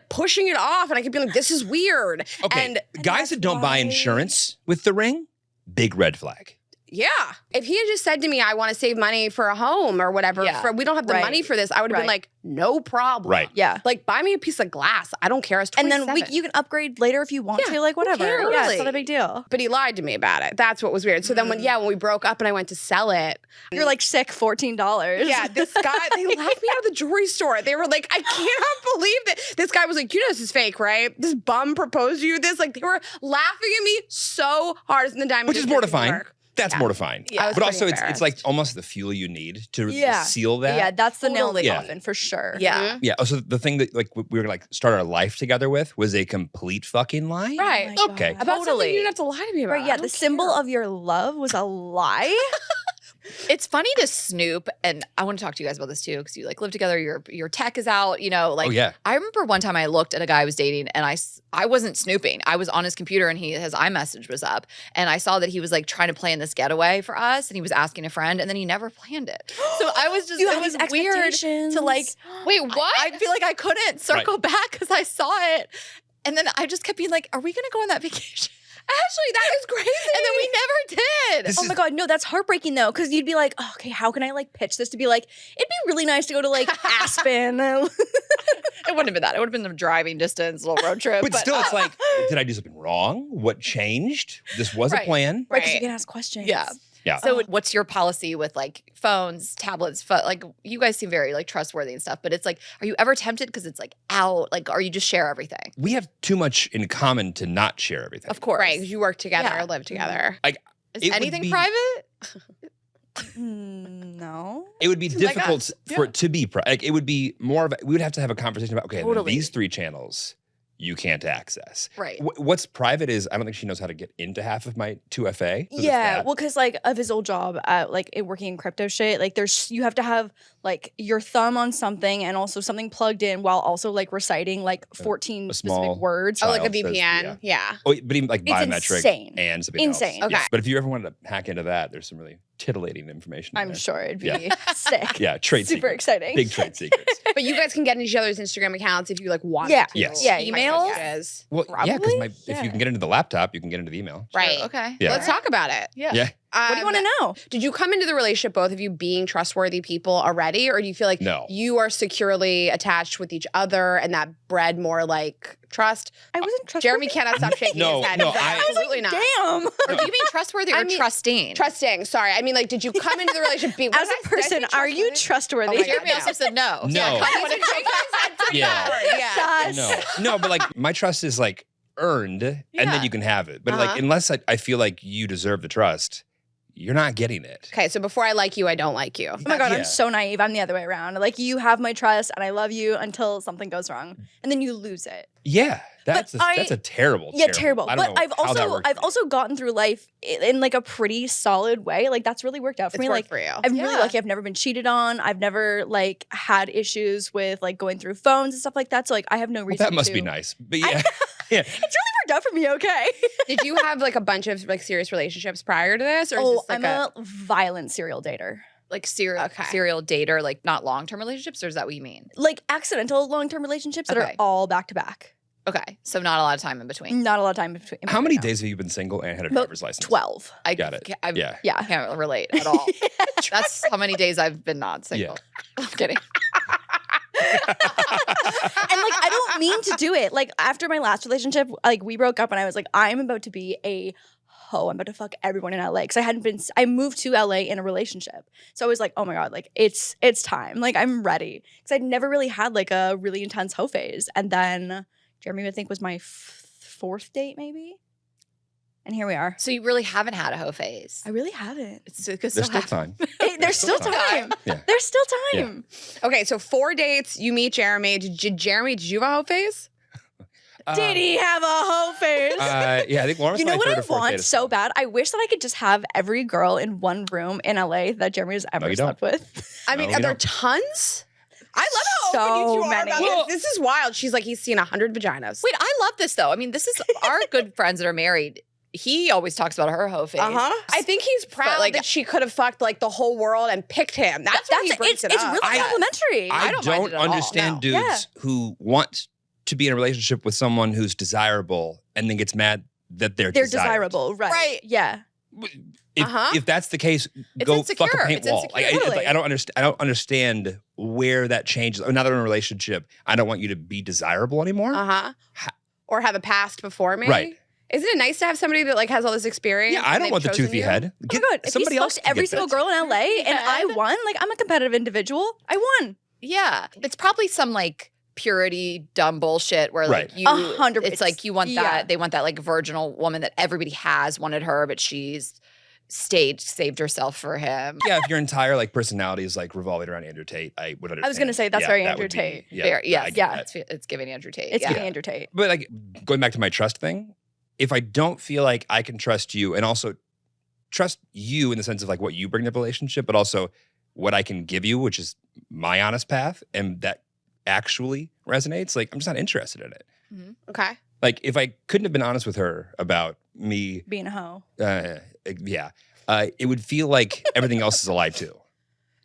pushing it off, and I kept being like, "This is weird." Okay, And guys that don't buy insurance with the ring, big red flag. yeah, if he had just said to me, "I want to save money for a home or whatever," Yeah. we don't have the Right. money for this, I would have been Right. like, "No problem." Right. Yeah. Like, buy me a piece of glass. I don't care. It's And 27. then you can upgrade later if you want Yeah, to, like whatever. cares? Yeah, it's not a big deal. But he lied to me about it. That's what was weird. So then when we broke up and I went to sell it, You're like sick $14. yeah, this guy, they laughed me out of the jewelry store. They were like, I cannot believe that. This guy was like, you know this is fake, right? This bum proposed to you this. Like, they were laughing at me so hard. It's in the diamond. Which is District in New mortifying. York. That's mortifying. Yeah, I was but pretty also it's like embarrassed. almost the fuel you need to Yeah. seal that. Yeah, that's the nail in the Totally. Yeah. coffin for sure. Yeah. Yeah. Oh, so the thing that like we were like start our life together with was a complete fucking lie. Right. Oh my Okay. God. About something Totally. you didn't have to lie to me about. Right, yeah, I the don't symbol care. of your love was a lie. It's funny to snoop, and I want to talk to you guys about this too, because you like live together. Your tech is out, you know. Like, Oh, yeah. I remember one time I looked at a guy I was dating, and I wasn't snooping. I was on his computer, and his iMessage was up, and I saw that he was like trying to plan this getaway for us, and he was asking a friend, and then he never planned it. So I was just You it had was these weird expectations. to like. Wait, what? I feel like I couldn't circle back because I saw it, and then I just kept being like, "Are we going to go on that vacation?" Actually, that is crazy. And then we never did. This Oh is- my God, no, that's heartbreaking though, because you'd be like, oh, okay, how can I like pitch this to be like, it'd be really nice to go to like Aspen. It wouldn't have been that. It would have been the driving distance, little road trip. But still, it's like, did I do something wrong? What changed? This was a Right. plan. Right, because you Right. can ask questions. Yeah. Yeah. So what's your policy with like phones, tablets, like you guys seem very like trustworthy and stuff, but it's like, are you ever tempted because it's like out? Like, are you just share everything? We have too much in common to not share everything. Of course. Right, 'cause you work together, Yeah. live together. Is It would anything be- private? No. It would be difficult us. for it to be like it would be more of a, we would have to have a conversation about okay, Totally. these 3 channels you can't access. Right. What's private is I don't think she knows how to get into half of my 2FA. So Yeah, well, because like of his old job at like working in crypto shit, like you have to have like your thumb on something and also something plugged in while also like reciting like 14 small specific words. Oh, like a Child says, VPN. Yeah. Oh, but even like It's biometric insane. and something Insane. else. Okay. But if you ever wanted to hack into that, there's some really titillating information. in I'm there. sure it'd be Yeah. sick. Yeah, trade Super secrets. exciting. Big trade secrets. But you guys can get into each other's Instagram accounts if you like want Yeah. to. Yes. Yeah, emails? Messages. Well, yeah, because Probably? if Yeah. you can get into the laptop, you can get into the email. Right. Okay. Yeah. Let's talk about it. Yeah. Yeah. What do you want to know? Did you come into the relationship, both of you, being trustworthy people already, or do you feel like No. you are securely attached with each other and that bred more like trust? I wasn't trustworthy. Jeremy cannot stop shaking No, his head. no, He's like, I- I was absolutely like, not. damn. Or do you mean trustworthy or I mean, trusting? Trusting. Sorry, I mean, like, did you come into the relationship being As a person, are you trustworthy? Oh my God. Jeremy also said no. No. I kind of want to shake his head pretty Yeah. hard. Yeah. Sus. No, but like my trust is like earned and Yeah. then you can have it. But Uh-huh. like unless I feel like you deserve the trust, you're not getting it. Okay, so before I like you, I don't like you. Oh my God, Yeah. I'm so naive. I'm the other way around. Like, you have my trust and I love you until something goes wrong. And then you lose it. Yeah. That's But a terrible. Yeah, terrible. I don't But know I've how that also works I've for you. also gotten through life in like a pretty solid way. Like, that's really worked out for It's me. worked Like, for you. I'm really Yeah. lucky. I've never been cheated on. I've never like had issues with like going through phones and stuff like that. So like I have no Well, reason that must to. be nice. But yeah. yeah. It's really worked out for me, okay? Did you have like a bunch of like serious relationships prior to this, or is Oh, this like I'm a violent serial dater. Like serial Okay. serial dater, like not long-term relationships, or is that what you mean? Like accidental long-term relationships that are Okay. all back to back. Okay. So not a lot of time in between. Not a lot of time in between. How many no. days have you been single and had a About driver's license? 12. I Got it. I Yeah. Yeah. can't relate at all. That's how many days I've been not single. I'm kidding. And like I don't mean to do it. Like after my last relationship, like we broke up and I was like, I'm about to be a hoe. I'm about to fuck everyone in LA. Cause I moved to LA in a relationship. So I was like, oh my God, like it's time. Like I'm ready. Cause I'd never really had like a really intense hoe phase. And then Jeremy, I think, was my fourth date maybe. And here we are. So you really haven't had a hoe phase. I really haven't. It's because There's still time. Hey, there's still time. Yeah. There's still Yeah. time. okay? So 4 dates, you meet Jeremy. Jeremy, did you have a hoe phase? Did he have a hoe phase? Yeah, I think Lauren was You know my what third I or fourth date want as so well. bad? I wish that I could just have every girl in one room in LA that Jeremy has ever you don't. slept with. I mean, No, are we there don't. tons? I love how open you So two are many. about Well- this. This is wild. She's like, he's seen 100 vaginas. Wait, I love this though. I mean, this is our good friends that are married. He always talks about her hoe phase. I think he's proud like- that she could have fucked like the whole world and picked him. That's why he brings it's it up. really complimentary. I don't mind don't it at all, understand no. dudes Yeah. who want to be in a relationship with someone who's desirable and then gets mad that they're They're desired. desirable, right? Right. Yeah. If that's the case, It's go fuck a insecure. paint It's wall. Like, insecure. it's like, I don't understand. I don't understand where that changes. Now that we're in a relationship, I don't want you to be desirable anymore. Uh-huh. Ha- Or have a past before me. Right. Isn't it nice to have somebody that like has all this experience? Yeah, I and don't they've want the chosen toothy you? head. Oh my God. If somebody he else fucked can every get single that. girl in LA and I head. won, like I'm a competitive individual. I won. Yeah. It's probably some like purity dumb bullshit where like Right. you 100%. it's like you want that Yeah. they want that like virginal woman that everybody has wanted her, but she's saved herself for him. Yeah, if your entire like personality is like revolving around Andrew Tate, I would understand. I was gonna say, that's Yeah, very that Andrew would be- Tate. Yeah, Fair. Yes. I get yeah. that. It's giving Andrew Tate. It's yeah. giving Andrew Tate. But like going back to my trust thing, if I don't feel like I can trust you and also trust you in the sense of like what you bring to the relationship, but also what I can give you, which is my honest path, and that actually resonates, like I'm just not interested in it. Okay. Like if I couldn't have been honest with her about me, Being a hoe. it would feel like everything else is a lie too,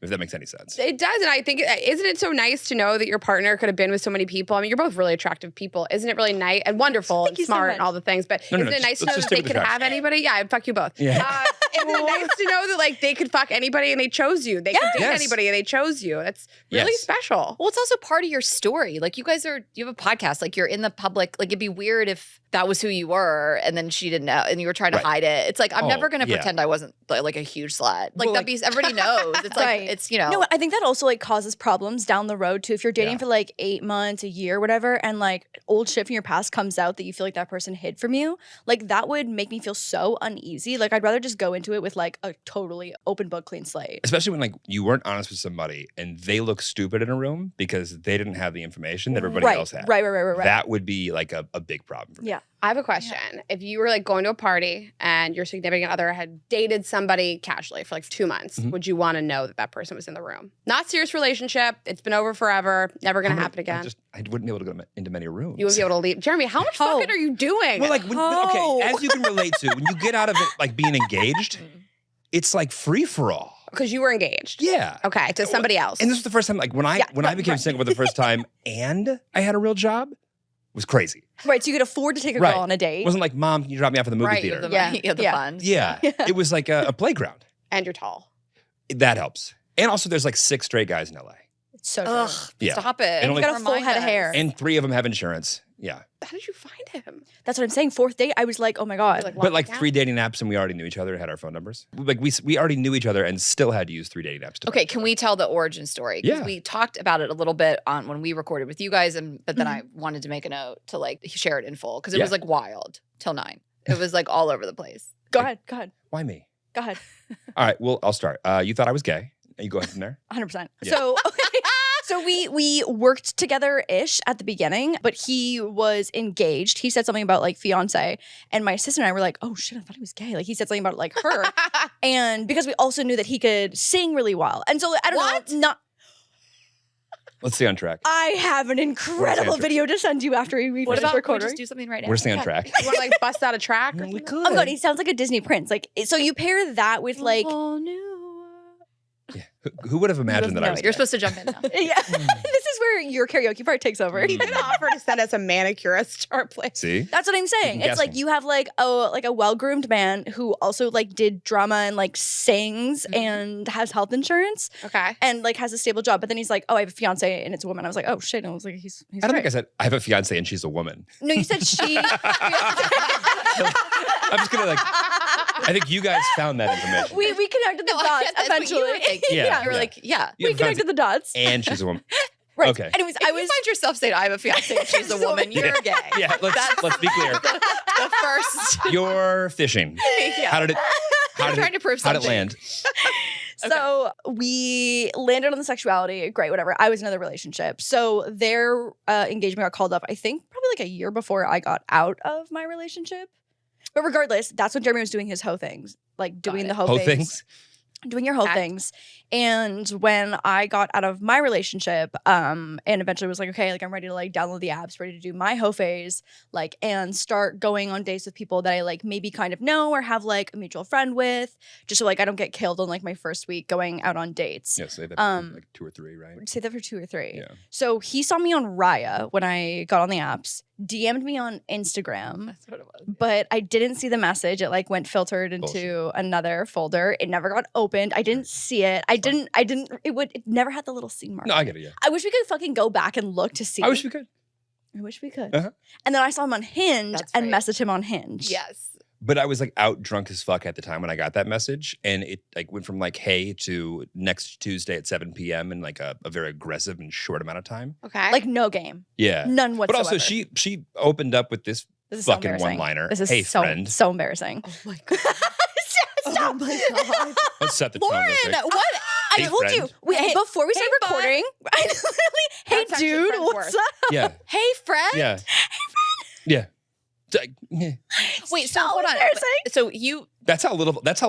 if that makes any sense. It does, and I think isn't it so nice to know that your partner could have been with so many people? I mean, you're both really attractive people. Isn't it really nice and wonderful Thank and you so smart much. and all the things? But No, isn't it nice to know let's just that they stick with could the have facts. anybody? Yeah, I'd fuck you both. Yeah. Isn't it nice to know that like they could fuck anybody and they chose you? They could date Yes. anybody and they chose you. That's really Yes. special. Well, it's also part of your story. Like you have a podcast, like you're in the public. Like it'd be weird if that was who you were, and then she didn't know, and you were trying to hide it. It's like, I'm never going to pretend I wasn't like a huge slut. Like, everybody knows. It's like, it's, No, I think that also like causes problems down the road too. If you're dating for like 8 months, a year, whatever, and like old shit from your past comes out that you feel like that person hid from you, like that would make me feel so uneasy. Like I'd rather just go into it with like a totally open book, clean slate. Especially when like you weren't honest with somebody and they look stupid in a room because they didn't have the information that everybody else had. Right. That would be like a big problem for me. Yeah. I have a question. If you were like going to a party and your significant other had dated somebody casually for like 2 months, would you want to know that that person was in the room? Not serious relationship. It's been over forever. Never going to happen again. I wouldn't be able to go into many rooms. You wouldn't be able to leave. Jeremy, how much fucking are you doing? Well, like, okay, as you can relate to, when you get out of it, like being engaged, it's like free for all. Because you were engaged. Yeah. Okay, to somebody else. And this was the first time, like when I became single for the first time and I had a real job, it was crazy. Right, so you could afford to take a girl on a date. It wasn't like, Mom, can you drop me off at the movie theater? You have the funds. Yeah. It was like a playground. And you're tall. That helps. And also there's like 6 straight guys in LA. It's so Ugh, true. Yeah. stop it. And You got a full head of hair. And 3 of them have insurance. Yeah. How did you find him? That's what I'm saying. 4th date, I was like, oh my God. But like 3 dating apps and we already knew each other, had our phone numbers. Like we already knew each other and still had to use 3 dating apps. Okay, can we tell the origin story? Because Yeah. we talked about it a little bit on when we recorded with you guys, but then I wanted to make a note to like share it in full because it was like wild till 9. It was like all over the place. Go ahead. Why me? Go ahead. All right, well, I'll start. You thought I was gay. You go ahead from there. 100%. Yeah. So, okay. So we worked together-ish at the beginning, but he was engaged. He said something about like fiance, and my sister and I were like, "Oh shit, I thought he was gay." Like he said something about like her, and because we also knew that he could sing really well, and so I don't know, not. Let's stay on track. I have an incredible video to send you after we What finish about we recording. just do something right now? We're staying on track. You want to like bust out a track? We could. Oh my God, he sounds like a Disney prince. Like so, you pair that with like. Yeah. Who would have imagined that I was You're gay? supposed to jump in now. Yeah, this is where your karaoke part takes over. You can offer to send us a manicurist to our place. See? That's what I'm saying. can It's guess like me. you have like a well-groomed man who also like did drama and like sings and has health insurance Okay. and like has a stable job. But then he's like, oh, I have a fiance and it's a woman. I was like, oh shit. And I was like, he's I don't great. think I said I have a fiance and she's a woman. No, you said she. I'm just gonna like. I think you guys found that information. we connected the No, I dots get that's what you eventually. were thinking. Yeah, You were yeah. like, yeah. You We have a fiance connected the dots. and she's a woman. Right. Okay. Anyways, If you find yourself saying, I have a fiance and she's a woman, you're gay. Yeah, let's be clear. The first. You're fishing. Yeah. How did it? How You're did trying to prove How'd it something. land? So we landed on the sexuality. Great, whatever. I was in another relationship. So their engagement got called up, I think, probably like a year before I got out of my relationship. But regardless, that's when Jeremy was doing his hoe things, like doing the hoe Whole things. things. Doing your hoe things. And when I got out of my relationship, and eventually was like, okay, like I'm ready to like download the apps, ready to do my hoe phase, like, and start going on dates with people that I like maybe kind of know or have like a mutual friend with, just so like I don't get killed on like my first week going out on dates. Yeah, say that for like 2 or 3, right? Say that for 2 or 3. Yeah. So he saw me on Raya when I got on the apps, DM'd me on Instagram, That's what it was. but I didn't see the message. It like went filtered into Bullshit. another folder. It never got opened. I didn't see it. It never had the little C mark. No, I get it. Yeah. I wish we could fucking go back and look to see. I wish we could. I wish we could. Uh-huh. And then I saw him on Hinge That's and right. messaged him on Hinge. Yes. But I was like out drunk as fuck at the time when I got that message, and it like went from like hey to next Tuesday at 7 p.m. in like a very aggressive and short amount of time. Okay. Like no game. Yeah. None But whatsoever. also she opened up with this This is so fucking embarrassing. one-liner. This is Hey, so, friend. so embarrassing. oh my god. Stop. my god. Let's set the tone. real Lauren, quick. what? I Hey, told friend. you. Before we started bud. recording, I literally, hey That's actually dude, friends what's worth. up? Yeah. Hey, friend. Yeah. Yeah. Yeah. Wait, so So hold on. embarrassing. So you That's how little of That's a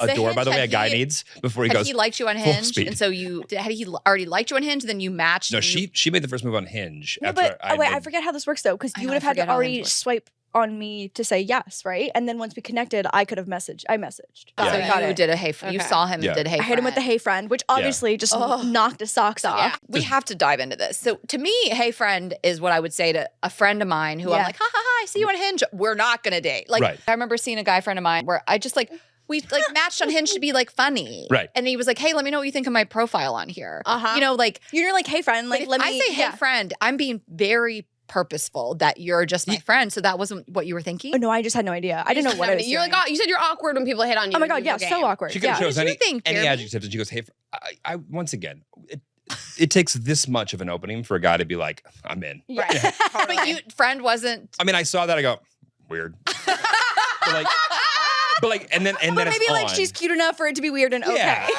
the door, Hinge. by the way, a Had guy he- needs before he had goes. he liked you on full Hinge, speed. and so had he already liked you on Hinge? Then you matched. No, and you- she made the first move on Hinge No, after but I wait, made- I forget how this works though, because I you know, would have I had to forget how already Hinge works. swipe on me to say yes, right? And then once we connected, I could have messaged. I messaged. Yeah. So Got you it. did a hey. You Okay. saw him Yeah. and did hey. I hit him with the hey friend, which obviously just Oh. knocked his socks off. Yeah, we have to dive into this. So to me, hey friend is what I would say to a friend of mine who I'm Yeah. like, ha ha ha, I see you on Hinge. We're not gonna date. Like Right. I remember seeing a guy friend of mine where I just like we like matched on Hinge to be like funny. Right. And he was like, hey, let me know what you think of my profile on here. Uh-huh. You know, like You're like, hey friend, but like if let me I say hey friend, I'm being very purposeful, that you're just my friend. So that wasn't what you were thinking? Oh, no, I just had no idea. I didn't know what I was You're doing. like, you said you're awkward when people hit on you. Oh my and God, you yeah, feel so game. awkward. She could have Yeah. chose What did any, you think, any Jeremy? adjectives, and she goes, "Hey, I once again, it takes this much of an opening for a guy to be like, I'm in." Yeah. But you, friend wasn't. I mean, I saw that. I go, weird. but like, and then But it's maybe like on. she's cute enough for it to be weird and okay.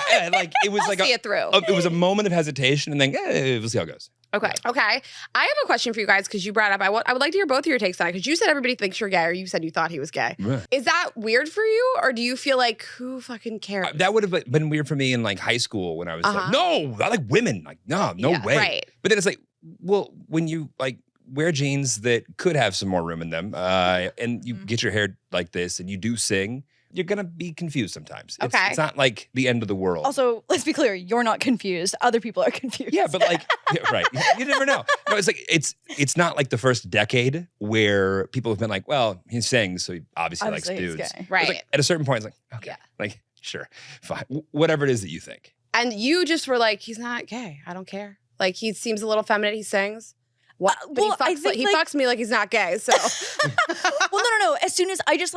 Yeah, like it was I'll like see it through. it was a moment of hesitation, and then we'll see how it goes. Okay. Okay. I have a question for you guys because you brought up, I would like to hear both of your takes on it because you said everybody thinks you're gay or you said you thought he was gay. Right. Is that weird for you or do you feel like who fucking cares? That would have been weird for me in like high school when I was like, no, I like women. Like, no Yeah, way. right. But then it's like, well, when you like wear jeans that could have some more room in them, and you get your hair like this and you do sing, you're gonna be confused sometimes. Okay. It's not like the end of the world. Also, let's be clear, you're not confused. Other people are confused. Yeah, but like, yeah, right. You never know. No, it's like it's not like the first decade where people have been like, well, he sings, so he obviously likes Obviously he's dudes. gay. It's Right. like, at a certain point, it's like, okay, Yeah. like sure, fine, whatever it is that you think. And you just were like, he's not gay. I don't care. Like he seems a little feminine. He sings. What? But well, I he think, fucks me like he's not gay. So Well, no. As soon as I just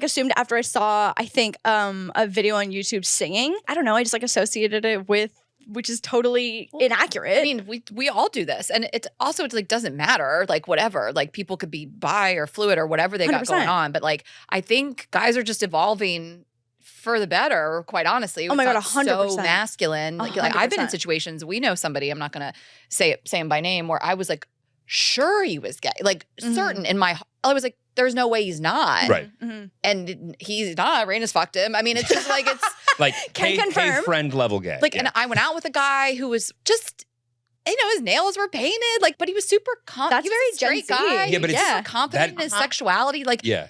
assumed after I saw, I think, a video on YouTube singing. I don't know. I just like associated it with, which is totally inaccurate. I mean, we all do this, and it's like doesn't matter, like whatever, like people could be bi or fluid or whatever they got 100%. going on, but like I think guys are just evolving for the better, quite honestly. Oh my God, It's not 100%. so masculine. Like I've been in 100%. situations. We know somebody. I'm not gonna say him by name. Where I was like, sure he was gay, like certain in my. I was like, there's no way he's not. Right. Mhm. And he's not. Raina's fucked him. I mean, it's just like it's. Like, Can hey, confirm. friend level gay. Like, Yeah. and I went out with a guy who was just, his nails were painted, like, but he was super That's he was very a straight Gen Z. guy. Yeah, but He was it's- super confident that- in his sexuality. Like, yeah.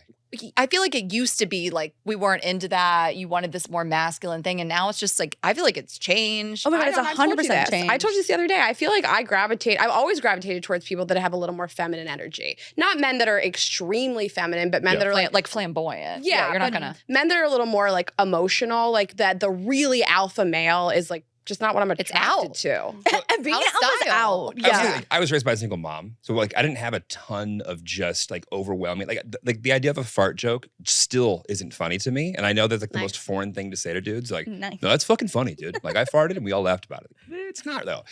I feel like it used to be like we weren't into that. You wanted this more masculine thing, and now it's just like I feel like it's changed. Oh my God, it's I told you 100% this. change. I told you this the other day. I feel like I've always gravitated towards people that have a little more feminine energy. Not men that are extremely feminine, but men Yeah. that are like flamboyant. Yeah, you're not but gonna. men that are a little more like emotional, like that the really alpha male is like just not what I'm It's attracted out. to. And being Out of out is style. out. I was, Yeah. like, I was raised by a single mom, so like I didn't have a ton of just like overwhelming. Like the idea of a fart joke still isn't funny to me, and I know that's like the Nice. most foreign thing to say to dudes. Like, Nice. no, that's fucking funny, dude. Like I farted and we all laughed about it. It's not though,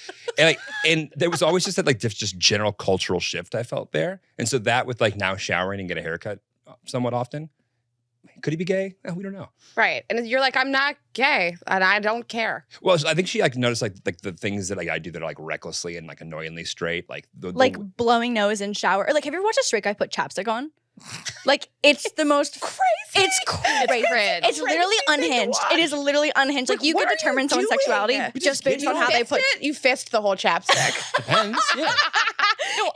and there was always just that like just general cultural shift I felt there, and so that with like now showering and get a haircut somewhat often. Could he be gay? We don't know. Right. And you're like, I'm not gay and I don't care. Well, I think she like noticed like the things that like I do that are like recklessly and like annoyingly straight, like the Like blowing nose in shower. Or like, have you ever watched a straight guy put chapstick on? Like, it's the most crazy. It's crazy. cringe. It's literally unhinged. It is literally unhinged. Like, you what could are you determine someone's doing? sexuality You just based on how they put. You fist the whole chapstick. depends. Yeah.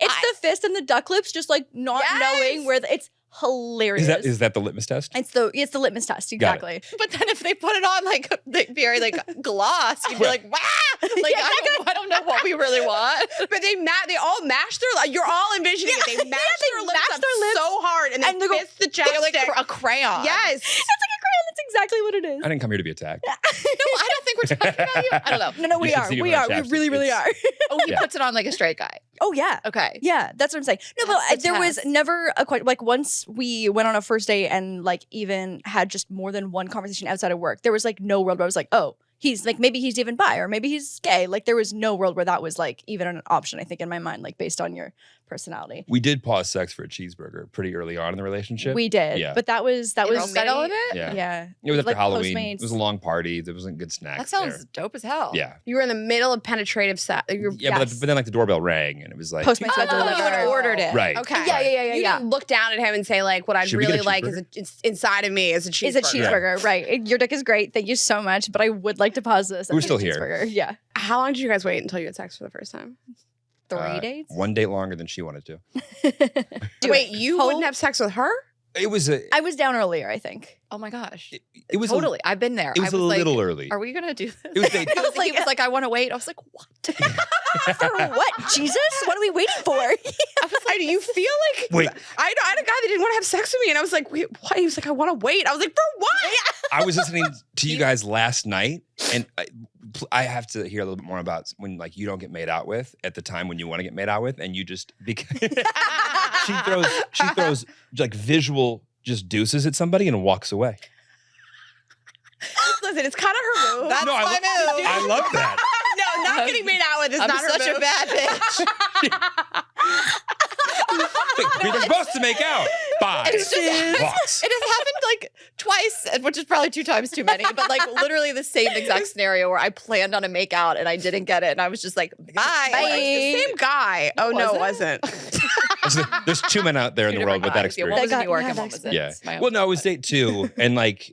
It's the fist and the duck lips, just like not Yes. knowing where it's hilarious. Is that the litmus test? It's the litmus test, Got it. exactly. But then if they put it on like very like gloss, you'd be like, wow. Like Yeah, I don't know what we really want. But they all mash their you're all envisioning it. They mash their lips mash up their lips so hard and and they they go- fist the They're like chapstick. a crayon. Yes. It's like a crayon. That's exactly what it is. I didn't come here to be attacked. No, I don't think we're talking about you. I don't know. No, we You should are. see We it on are. We chapstick. really, really It's- are. Oh, he Yeah. puts it on like a straight guy. Oh yeah. Okay. Yeah, that's what I'm saying. No, That's but the there was test. never a question. Like once we went on a first date and like even had just more than one conversation outside of work, there was like no world where I was like, oh, he's like maybe he's even bi or maybe he's gay. Like there was no world where that was like even an option. I think in my mind, like based on your personality, We did pause sex for a cheeseburger pretty early on in the relationship. we did. Yeah. But that was In the was middle of it? Yeah. Yeah. It was after like Halloween. Postmates. It was a long party. There wasn't good snacks. That sounds there. dope as hell. Yeah. You were in the middle of penetrative sex. Yeah, Yes. but then like the doorbell rang and it was like Postmates got Oh, you delivered. had ordered it. Right. Okay. Yeah, yeah. You didn't look down at him and say like, what I'd Should we get a really like is it's inside of me is a cheeseburger. Is a cheeseburger, right? Your dick is great. Thank you so much. But I would like to pause this. We're as a still here. cheeseburger. Yeah. How long did you guys wait until you had sex for the first time? 3 dates. one date longer than she wanted to. Do Wait, it. you Whole- wouldn't have sex with her? It was a I was down earlier, I think. Oh my gosh. it was Totally. I've been there. it was I a like, little early. Are we gonna do this? It was they- He was like, I want to wait. I was like, what? For what? Jesus? What are we waiting for? I was like, do you feel like Wait. I had a guy that didn't want to have sex with me and I was like, wait, what? He was like, I want to wait. I was like, for what? I was listening to you guys last night, and I have to hear a little bit more about when like you don't get made out with at the time when you want to get made out with, and you just because she throws like visual just deuces at somebody and walks away. Listen, it's kind of her move. That's my move. I love that. No, not getting made out with is I'm not her such move. a bad bitch. We were supposed to make out. Bye. It's just- Walks. It has happened like twice, which is probably 2 times too many, but like literally the same exact scenario where I planned on a make out and I didn't get it. And I was just like, bye. It's the same guy. Oh, no, it Was wasn't. There's 2 men out there in Two the world with different that guys. Yeah, one experience. was in That New York guy- and yeah, one was that in Yeah. my Well, own no, it was place. date 2, and like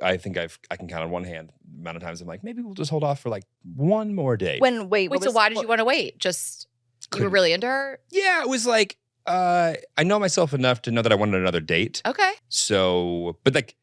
I think I can count on one hand the amount of times I'm like, maybe we'll just hold off for like one more date. Wait, Wait, so why did you want to wait? Just you were Couldn't- really into her? Yeah, it was like I know myself enough to know that I wanted another date. Okay. So, but like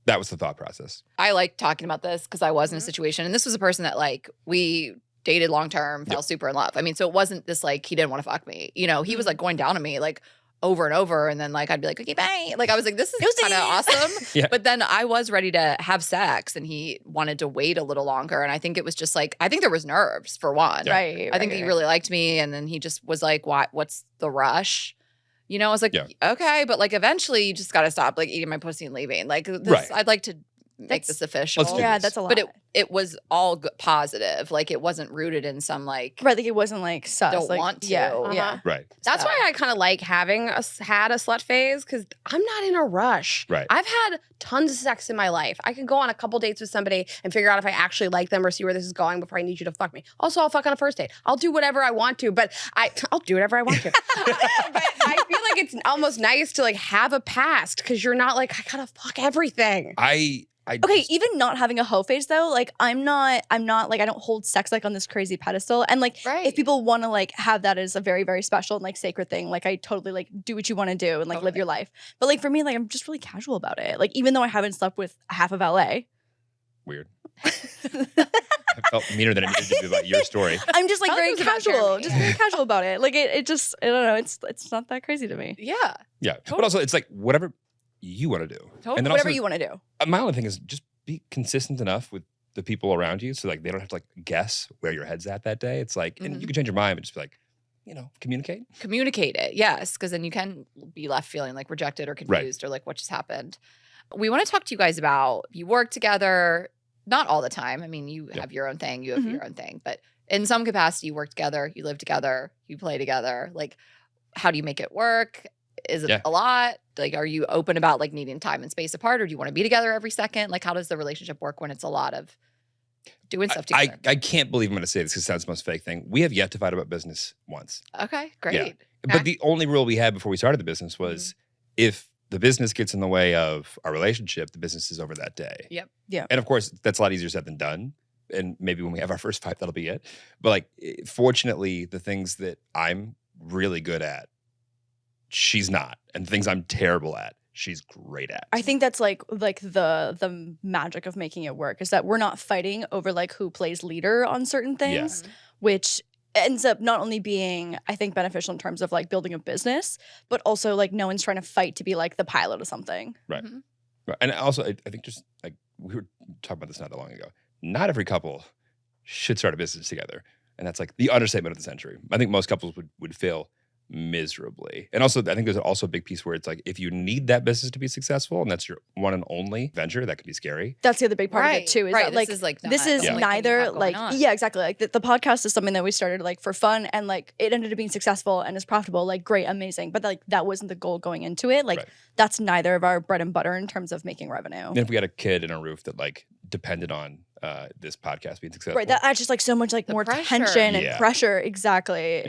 that was the thought process. I like talking about this because I was in a situation, and this was a person that like we dated long term, fell super in love. I mean, so it wasn't this like he didn't want to fuck me. You know, he was like going down on me like over and over, and then like I'd be like, okay, bye. Like I was like, this is kind of awesome. Yeah. But then I was ready to have sex, and he wanted to wait a little longer, and I think it was just like I think there was nerves for one. Yeah. Right. I think he really liked me, and then he just was like, What's the rush?" You know, I was like, Yeah. okay, but like eventually you just got to stop like eating my pussy and leaving. Like this, Right. I'd like to make That's- this official. Let's do Yeah, this. that's a lot. But it was all positive. Like it wasn't rooted in some like right, like it wasn't like sus. don't like, want to. Yeah, Uh-huh. yeah. Right. That's So- why I kind of like having had a slut phase because I'm not in a rush. Right. I've had tons of sex in my life. I could go on a couple dates with somebody and figure out if I actually like them or see where this is going before I need you to fuck me. Also, I'll fuck on a first date. I'll do whatever I want to, but I'll do whatever I want to. But I feel like it's almost nice to like have a past because you're not like I gotta fuck everything. I Okay, just- even not having a hoe phase though, like I'm not like I don't hold sex like on this crazy pedestal. And like Right. if people want to like have that as a very, very special and like sacred thing, like I totally like do what you want to do and like live Totally. your life. But like for me, like I'm just really casual about it. Like even though I haven't slept with half of LA, weird. I felt meaner than it needed to be about your story. I'm just like I thought very it was about casual, Jeremy. just very casual about it. Like it just I don't know, it's not that crazy to me. Yeah. Yeah. But also it's like whatever you want to do. Totally. And then Whatever also, you want to do. my only thing is just be consistent enough with the people around you so like they don't have to like guess where your head's at that day. It's like, and Mhm. you can change your mind, but just be like, communicate. Communicate it, yes, because then you can be left feeling like rejected or confused or like what just happened. We want to talk to you guys about you work together, not all the time. I mean, you Yeah. have your own thing, you have Mhm. your own thing, but in some capacity, you work together, you live together, you play together. Like, how do you make it work? Is it Yeah. a lot? Like, are you open about like needing time and space apart, or do you want to be together every second? Like, how does the relationship work when it's a lot of doing stuff together? I can't believe I'm going to say this because it sounds the most fake thing. We have yet to fight about business once. Okay, great. But the only rule we had before we started the business was if the business gets in the way of our relationship, the business is over that day. Yep. Yeah. And of course, that's a lot easier said than done. And maybe when we have our first fight, that'll be it. But like, fortunately, the things that I'm really good at, she's not. And the things I'm terrible at, she's great at. I think that's like the magic of making it work is that we're not fighting over like who plays leader on certain things, which ends up not only being I think beneficial in terms of like building a business, but also like no one's trying to fight to be like the pilot of something. Right. Mhm. Right. And also, I think just like we were talking about this not that long ago, not every couple should start a business together. And that's like the understatement of the century. I think most couples would fail miserably. And also, I think there's also a big piece where it's like if you need that business to be successful and that's your one and only venture, that could be scary. That's the other big part of Right, it too. Is right. that like this is like this not is the only thing you neither have going like on. yeah exactly like the podcast is something that we started like for fun and like it ended up being successful and is profitable like great amazing but like that wasn't the goal going into it like Right. that's neither of our bread and butter in terms of making revenue. And if we had a kid in a roof that like depended on this podcast being successful. Right, that adds just like so much like The more pressure. tension and Yeah. pressure. Exactly.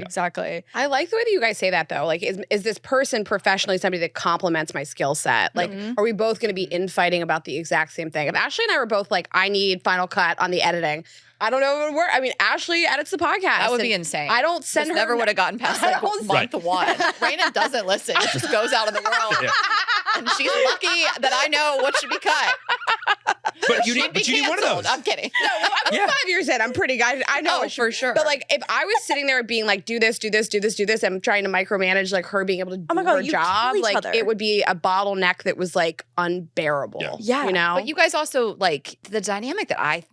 I like the way that you guys say that though. Like, is this person professionally somebody that complements my skill set? Like, Mhm. are we both going to be infighting about the exact same thing? If Ashley and I were both like, I need Final Cut on the editing, I don't know if it would work. I mean, Ashley edits the podcast. That would and be insane. I don't send This her. never would have gotten past I like don't- month one. Raina doesn't listen; it just goes out in the world, Yeah. and she's lucky that I know what should be cut. But you She'd need, be but you need one of canceled. those. I'm kidding. No, I'm Yeah. 5 years in. I'm pretty good. I know Oh, it should- for sure. But like, if I was sitting there being like, do this, do this, do this, do this, and trying to micromanage like her being able to do Oh my God, her you job, kill each like other. it would be a bottleneck that was like unbearable. Yeah. Yeah. You know? But you guys also like the dynamic that I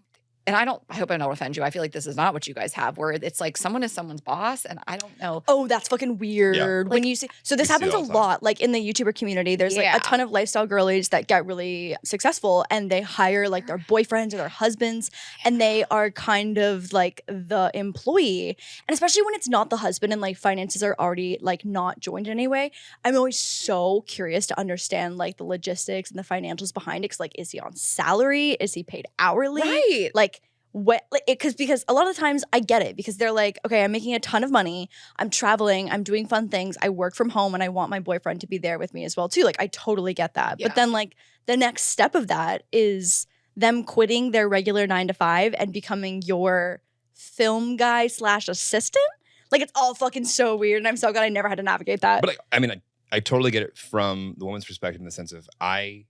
and I hope I don't offend you. I feel like this is not what you guys have, where it's like someone is someone's boss, and I don't know. Oh, that's fucking weird. When you see, so this We see happens it a all the time. lot, like in the YouTuber community. There's like Yeah. a ton of lifestyle girlies that get really successful, and they hire like their boyfriends or their husbands, and they are kind of like the employee. And especially when it's not the husband and like finances are already like not joined in any way, I'm always so curious to understand like the logistics and the financials behind it. 'Cause like, is he on salary? Is he paid hourly? Right. Like what? Because a lot of the times I get it because they're like, okay, I'm making a ton of money. I'm traveling. I'm doing fun things. I work from home, and I want my boyfriend to be there with me as well too. Like I totally get that. Yeah. But then like the next step of that is them quitting their regular 9 to 5 and becoming your film guy / assistant. Like it's all fucking so weird, and I'm so glad I never had to navigate that. But like, I mean, I totally get it from the woman's perspective in the sense of I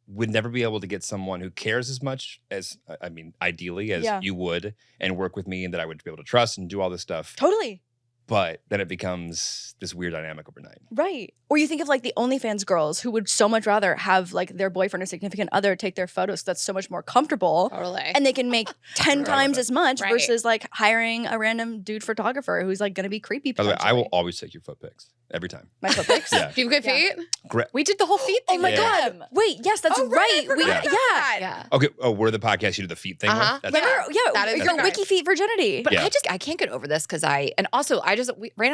would never be able to get someone who cares as much as, I mean, ideally as Yeah. you would, and work with me, and that I would be able to trust and do all this stuff. Totally. But then it becomes this weird dynamic overnight. Right. Or you think of like the OnlyFans girls who would so much rather have like their boyfriend or significant other take their photos. That's so much more comfortable. Totally. And they can make 10 Right. times as much Right. versus like hiring a random dude photographer who's like going to be creepy. By the way, I will potentially. always take your foot pics every time. My foot pics? Yeah. Do you have good Yeah. feet? We did the whole feet Oh thing. my with Yeah. God. them. Wait, yes, that's Oh, right. I forgot We, Yeah. about yeah. that. Yeah. Okay. Oh, we're the podcast. You do the feet thing Uh-huh. with? That's Remember? Yeah. That is your okay. wiki feet virginity. But Yeah. I can't get over this because Raina and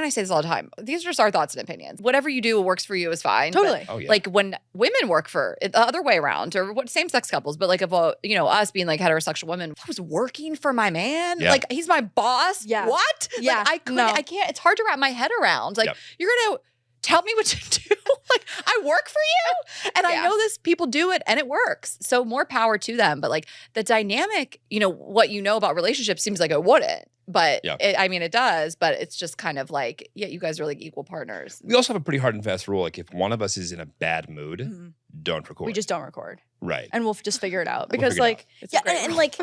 I say this all the time. These are just our thoughts and opinions. Whatever you do works for you is fine. but, Totally. Oh, yeah. Like when women work for the other way around, or what same sex couples, but like if us being like heterosexual women, if I was working for my man, Yeah. like he's my boss. Yeah. What? Yeah. Like, No. I can't. It's hard to wrap my head around. Like Yep. you're gonna tell me what to do. Like I work for you, and I Yeah. know this. People do it, and it works. So more power to them. But like the dynamic, what you know about relationships seems like it wouldn't. But Yeah. it does. But it's just kind of like, yeah, you guys are like equal partners. we also have a pretty hard and fast rule. Like if one of us is in a bad mood, Mhm. don't record. We just don't record. right. And we'll just figure it out. We'll Because figure it like, It's a yeah, great and rule. like,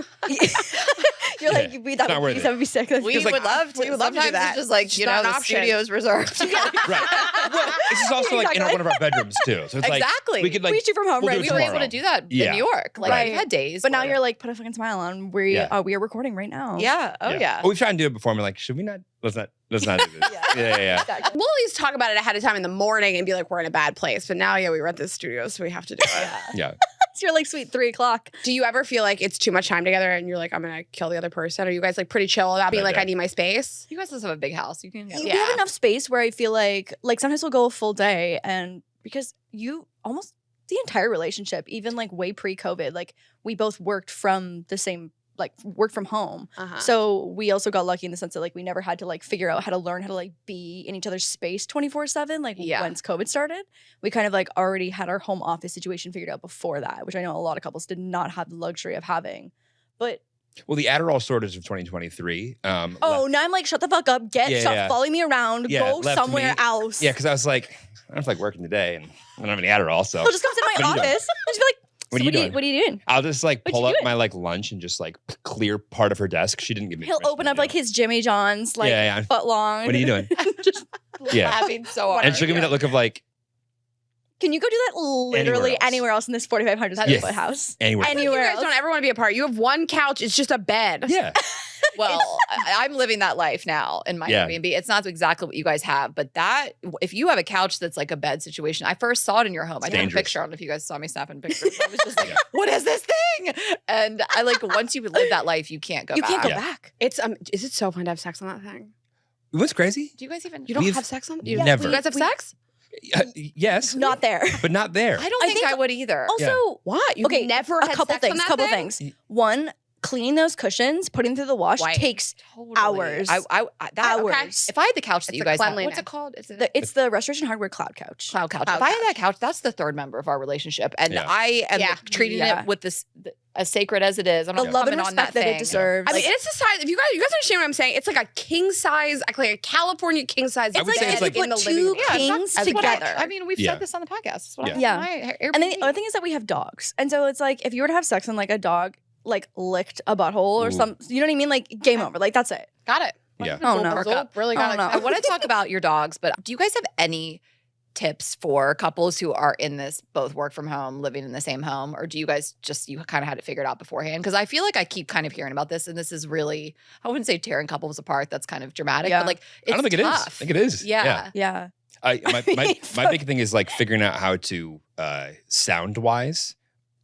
you're like, Yeah. we It's not that worth would it. be sick. We It's like- would love to. we would love to do Sometimes that. it's just like, It's just not an the option. studio's reserved. Right. Well, this is also like in Exactly. one of our bedrooms too. So it's like Exactly. we could we like shoot from home, we'll right? do We it were tomorrow. able to do that Yeah. in New York. Like Right. we've had days. But now where- you're like, put a fucking smile on. We Yeah. we are recording right now. yeah. Oh yeah. Well, we've tried to do it before. And we're like, should we not? Let's not do this. Yeah. Exactly. We'll at least talk about it ahead of time in the morning and be like, we're in a bad place. But now, we rent this studio, so we have to do it. Yeah. So you're like, sweet, 3:00. Do you ever feel like it's too much time together and you're like, I'm going to kill the other person? Are you guys like pretty chill about being Not like, yet. I need my space? You guys also have a big house. You can get We Yeah. have enough space where I feel like sometimes we'll go a full day, and because you almost the entire relationship, even like way pre-COVID, like we both worked from the same, like worked from home. Uh-huh. So we also got lucky in the sense that like we never had to like figure out how to learn how to like be in each other's space 24/7. Like Yeah. once COVID started, we kind of like already had our home office situation figured out before that, which I know a lot of couples did not have the luxury of having. But Well, the Adderall shortage of 2023. oh, now I'm like, shut the fuck up, Yeah, stop yeah. following me around, Yeah, go left somewhere me- else. Yeah, because I was like, I don't feel like working today, and I don't have any Adderall, so He'll just come sit in What my are you doing? office and just be like, What are "So you doing?" What are you doing? I'll just like What pull you up doing? my like lunch and just like clear part of her desk. She didn't give me. He'll permission open to up do like it. his Jimmy John's, like Yeah, yeah. foot long. What are you doing? Just, Yeah, laughing so hard. and she'll give me that look of like can you go do that literally else. anywhere else in this 4,500 square Yes. foot house? anywhere. you Anywhere guys else. don't ever want to be apart. You have one couch. It's just a bed. Yeah, Well, I'm living that life now in my Yeah. Airbnb. It's not exactly what you guys have, but if you have a couch that's like a bed situation, I first saw it in your home. I took a dangerous. picture. I don't know if you guys saw me snapping pictures. I was just like, Yeah. what is this thing? And I like, once you live that life, you can't go You back. can't go Yeah. back. It's is it so fun to have sex on that thing? what's crazy? Do you guys even? You don't We've- have sex on? Yeah, Never. You guys have sex? Yes, Not there. but not there. I don't I think think I would either. Also, What? You okay, never a had couple sex on things. that Couple thing? things. One, cleaning those cushions, putting them through the wash White. takes Totally. hours. Hours. If I had the couch that It's you a guys have, cleanliness. what's it called? Is it It's the Restoration Hardware Cloud Couch. Cloud couch. Cloud If I had that couch, that's the third member of our relationship, and Yeah. I am Yeah. treating Yeah. it with this as sacred as it is. I'm The not love and coming on that respect that thing. it deserves. I mean, it's the size. If you guys understand what I'm saying, it's like a king size, like a California king size. I would it's say like it's like- you in the put living two room. Yeah, kings That's what together. I mean, we've Yeah. said this on the podcast. That's what I Yeah. have in my And then the Airbnb. other thing is that we have dogs. And so it's like if you were to have sex and like a dog like licked a butthole or Ooh. some, you know what I mean? Like game over. Like that's it. Got it. Yeah. Oh, no. Zoop, really Oh, got no. I want to talk about your dogs, but do you guys have any tips for couples who are in this both work from home, living in the same home, or do you guys you kind of had it figured out beforehand? Because I feel like I keep kind of hearing about this, and this is really, I wouldn't say tearing couples apart. That's kind of dramatic, Yeah. but like it's I don't think tough. it is. I think it is. Yeah. Yeah. My big thing is like figuring out how to sound wise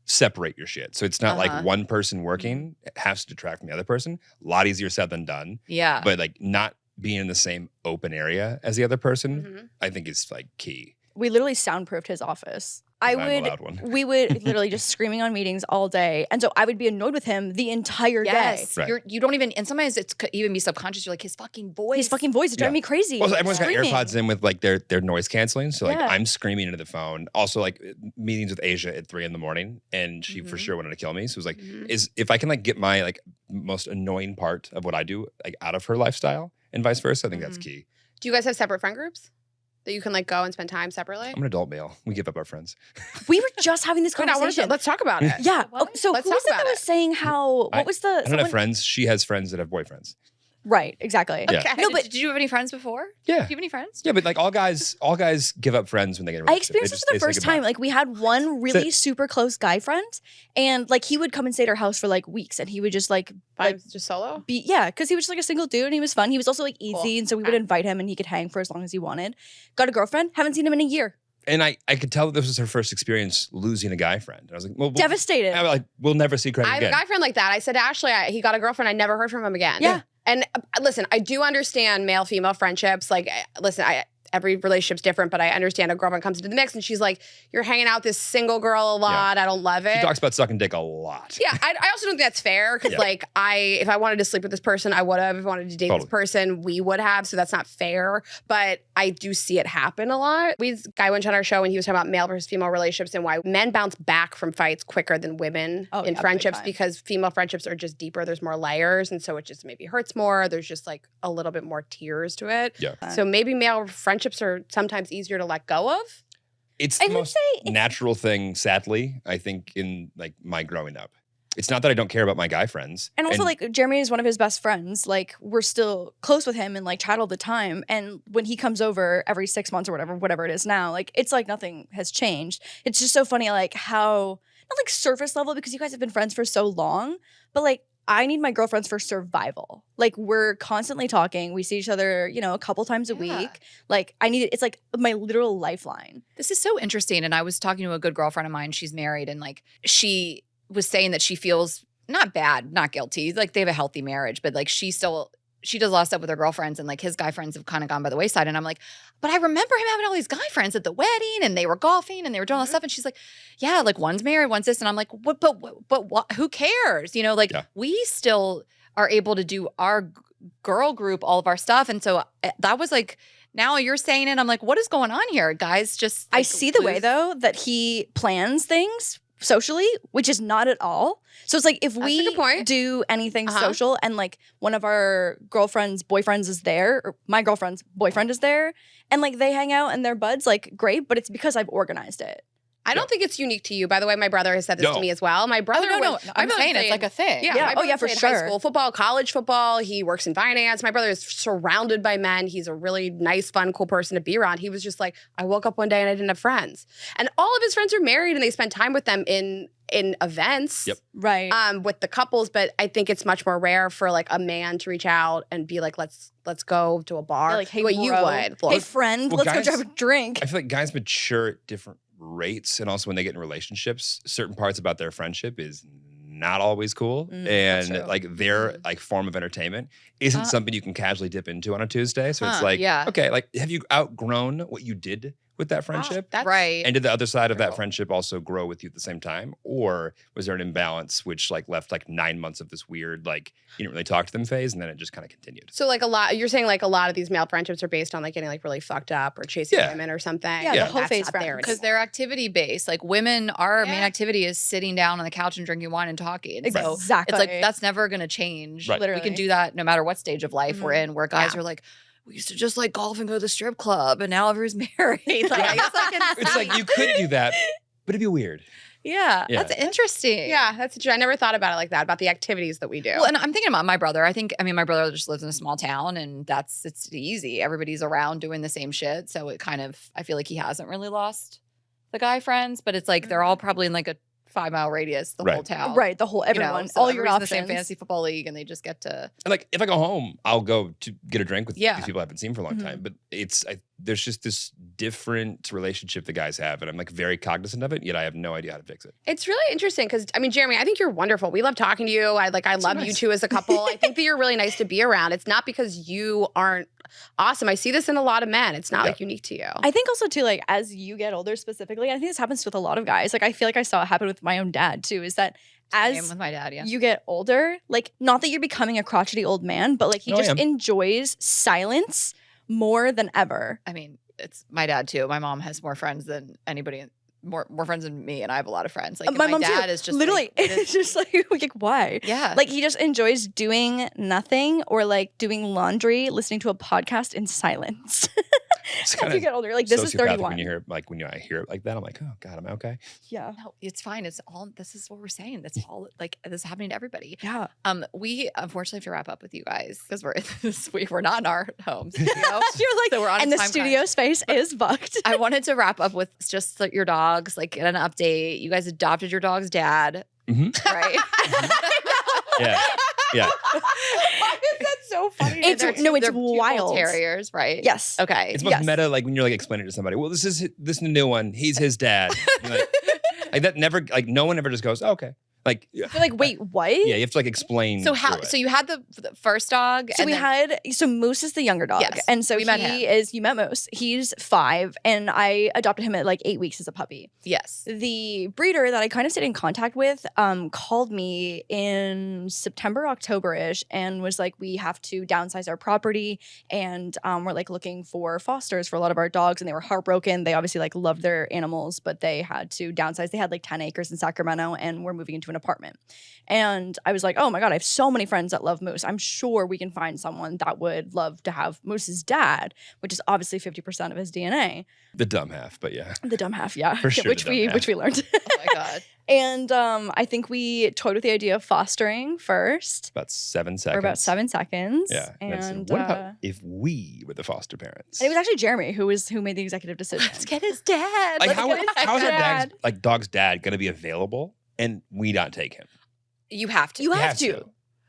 separate your shit. So it's not like one person working has to detract from the other person. A lot easier said than done. Yeah. But like not being in the same open area as the other person, I think is like key. We literally soundproofed his office. I'm a loud one. We would literally just screaming on meetings all day. And so I would be annoyed with him the entire day. Yes. Right. You don't even, and sometimes it's could even be subconscious. You're like, his fucking voice. His fucking voice is driving me crazy. Well, so everyone's got Screaming. AirPods in with like their noise canceling. So like Yeah. I'm screaming into the phone. Also like meetings with Asia at 3 a.m, and she for sure wanted to kill me. So it was like, is if I can like get my like most annoying part of what I do like out of her lifestyle and vice versa, I think that's key. Do you guys have separate friend groups that you can like go and spend time separately? I'm an adult male. We give up our friends. We were just having this Wait, I wanna conversation. let's talk about it. Yeah. What? Oh, so Let's who was talk it that about was it. saying how? What was the? I don't have friends. She has friends that have boyfriends. Right. Exactly. Yeah. Okay. No, but did you have any friends before? Yeah. Do you have any friends? Yeah, but like all guys give up friends when they get in a I relationship. experienced this for the first time. Like we had one really super close guy friend, and like he would come and stay at our house for like weeks, and he would just like Vibes just solo? because he was just like a single dude and he was fun. He was also like easy, Cool. and so we would invite him and he could hang for as long as he wanted. Got a girlfriend. Haven't seen him in a year. And I could tell that this was her first experience losing a guy friend. And I was like, well, Devastated. I'm like, we'll never see Craig I have a again. guy friend like that. I said to Ashley, he got a girlfriend. I never heard from him again. Yeah. And listen, I do understand male-female friendships. Like, listen, every relationship's different, but I understand a girlfriend comes into the mix and she's like, you're hanging out with this single girl a lot. I don't love it. She talks about sucking dick a lot. Yeah, I also don't think that's fair because, like, if I wanted to sleep with this person, I would have. If I wanted to date this person, we would have. So that's not fair. But I do see it happen a lot. Guy went on our show and he was talking about male versus female relationships and why men bounce back from fights quicker than women in friendships because female friendships are just deeper. There's more layers, and so it just maybe hurts more. There's just like a little bit more tears to it. Yeah. So maybe male friendships are sometimes easier to let go of. It's the most natural thing, sadly, I think, in like my growing up. It's not that I don't care about my guy friends. And also, like, Jeremy is one of his best friends. Like, we're still close with him and, like, chat all the time. And when he comes over every 6 months or whatever it is now, like, it's like nothing has changed. It's just so funny, like, how, not like surface level, because you guys have been friends for so long, but, like, I need my girlfriends for survival. Like, we're constantly talking. We see each other, you know, a couple times a week. Like, it's like my literal lifeline. This is so interesting. And I was talking to a good girlfriend of mine. She's married, and like she was saying that she feels not bad, not guilty. Like they have a healthy marriage, but like she does a lot of stuff with her girlfriends, and like his guy friends have kind of gone by the wayside. And I'm like, but I remember him having all these guy friends at the wedding, and they were golfing and they were doing all this stuff. And she's like, yeah, like one's married, one's this. And I'm like, what? But what? Who cares? You know, like we still are able to do our girl group, all of our stuff. And so that was like, now you're saying it. I'm like, what is going on here? Guys just. Like, I see the way though that he plans things socially, which is not at all. So it's like if we do anything social and like one of our girlfriends' boyfriends is there, or my girlfriend's boyfriend is there, and like they hang out and they're buds, like great, but it's because I've organized it. I don't think it's unique to you. By the way, my brother has said this to me as well. My brother, I'm saying it's like a thing. Yeah, for sure. High sure. school football, college football. He works in finance. My brother is surrounded by men. He's a really nice, fun, cool person to be around. He was just like, I woke up one day and I didn't have friends, and all of his friends are married and they spend time with them in events, right? With the couples. But I think it's much more rare for like a man to reach out and be like, let's go to a bar. Yeah, like, hey, what bro. you would. Hey, friend, let's go grab a drink. I feel like guys mature at different rates, and also when they get in relationships, certain parts about their friendship is not always cool, and like their like form of entertainment isn't something you can casually dip into on a Tuesday. So it's like, okay, like have you outgrown what you did with that friendship? That's right. And did the other side of that friendship also grow with you at the same time? Or was there an imbalance which like left like 9 months of this weird, like you didn't really talk to them phase, and then it just kind of continued? So like you're saying like a lot of these male friendships are based on like getting like really fucked up or chasing women or something. Yeah, the whole phase because they're activity based. Like women, our main activity is sitting down on the couch and drinking wine and talking. So exactly. It's like that's never going to change. Right. We can do that no matter what stage of life we're in. Where guys are like, we used to just like golf and go to the strip club, and now everyone's married. Like, I guess I can It's like you could do that, but it'd be weird. Yeah, Yeah. that's interesting. Yeah, that's true. I never thought about it like that, about the activities that we do. Well, and I'm thinking about my brother. My brother just lives in a small town, and it's easy. Everybody's around doing the same shit, so I feel like he hasn't really lost the guy friends, but it's like they're all probably in like a 5-mile radius, the whole town. Right, the whole You know, everyone, so all your everybody's in options. the same fantasy football league, and they just get to. And like, if I go home, I'll go to get a drink with Yeah. these people I haven't seen for a long time. But there's just this different relationship the guys have, and I'm like very cognizant of it. Yet I have no idea how to fix it. It's really interesting because, I mean, Jeremy, I think you're wonderful. We love talking to you. I love you nice. two as a couple. I think that you're really nice to be around. It's not because you aren't awesome. I see this in a lot of men. It's not like unique to you. I think also too, like as you get older specifically, I think this happens with a lot of guys. Like I feel like I saw it happen with my own dad too, is that Same as with my dad, yeah. you get older, like not that you're becoming a crotchety old man, but like he No, I just am. enjoys silence more than ever. I mean, it's my dad too. My mom has more friends than anybody, more friends than me, and I have a lot of friends. Like My mom dad too. is just literally, like, it's just like why? yeah, Like he just enjoys doing nothing or like doing laundry, listening to a podcast in silence. It's As kind you of get older, like this is sociopathic 31. when you hear I hear it like that. I'm like, oh God, am I okay? Yeah. no, it's fine. It's all. This is what we're saying. That's all. Like this is happening to everybody. Yeah. We unfortunately have to wrap up with you guys because we're not in our homes. You know? You're like, So we're on a and the time studio space is booked. I wanted to wrap up with just like, your dogs, like get an update. You guys adopted your dog's dad, Mhm. right? Yeah, yeah. Why is that so funny? It's- They're no, it's they're two bull wild. terriers, right? Yes. Okay. It's most Yes. meta, like when you're like explaining it to somebody. Well, this is the new one. He's his dad. Like that never, like no one ever just goes, oh, okay. Like, yeah, You're like, wait, what? you have to like explain. So how? through it. So you had the first dog. So and we then- had Moose is the younger dog, Yes, and so we met him. you met Moose. He's 5, and I adopted him at like 8 weeks as a puppy. yes. The breeder that I kind of stayed in contact with called me in September, October-ish, and was like, we have to downsize our property, and we're like looking for fosters for a lot of our dogs, and they were heartbroken. They obviously like loved their animals, but they had to downsize. They had like 10 acres in Sacramento, and we're moving into an apartment. And I was like, oh my God, I have so many friends that love Moose. I'm sure we can find someone that would love to have Moose's dad, which is obviously 50% of his DNA. the dumb half, but yeah, The dumb half, yeah. For sure which the dumb half. we learned. Oh my god. And I think we toyed with the idea of fostering first about 7 seconds. for about 7 seconds. Yeah. And what about if we were the foster parents? and it was actually Jeremy who made the executive decision. Let's get his dad. like Let's how get his how's our dad. dog's dad going to be available and we not take him? You have to. You have to.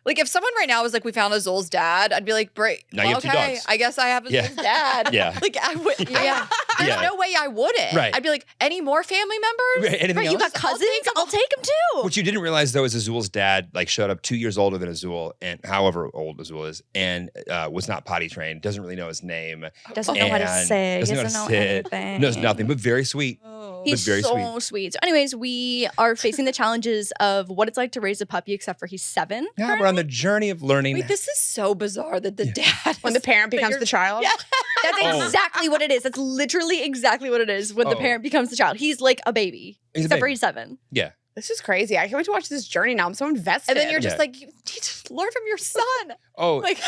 Like if someone right now was like, we found Azul's dad, I'd be like, great. Now you have 2 okay, dogs. I guess I have Yeah. Azul's dad. Yeah. Like I would. Yeah. There's Yeah. no way I wouldn't. Right. I'd be like, any more family members? Right, anything Right, you else? got cousins? I'll take him too. What you didn't realize though is Azul's dad like showed up 2 years older than Azul, and however old Azul is, and was not potty trained, doesn't really know his name, Doesn't know how to and say. doesn't know Doesn't how know to sit, anything. knows nothing, but very sweet. Oh. He's very so sweet. So anyways, we are facing the challenges of what it's like to raise a puppy, except for he's 7. Yeah, we're on the journey of learning. Wait, this is so bizarre that the dad When the parent that becomes you're- the child. Yeah. That's Oh. exactly what it is. That's literally exactly what it is when the Oh. parent becomes the child. He's like a baby, He's a except for baby. he's 7. Yeah. This is crazy. I can't wait to watch this journey now. I'm so invested. And then you're just Yeah. like, you need to learn from your son. Oh, Like,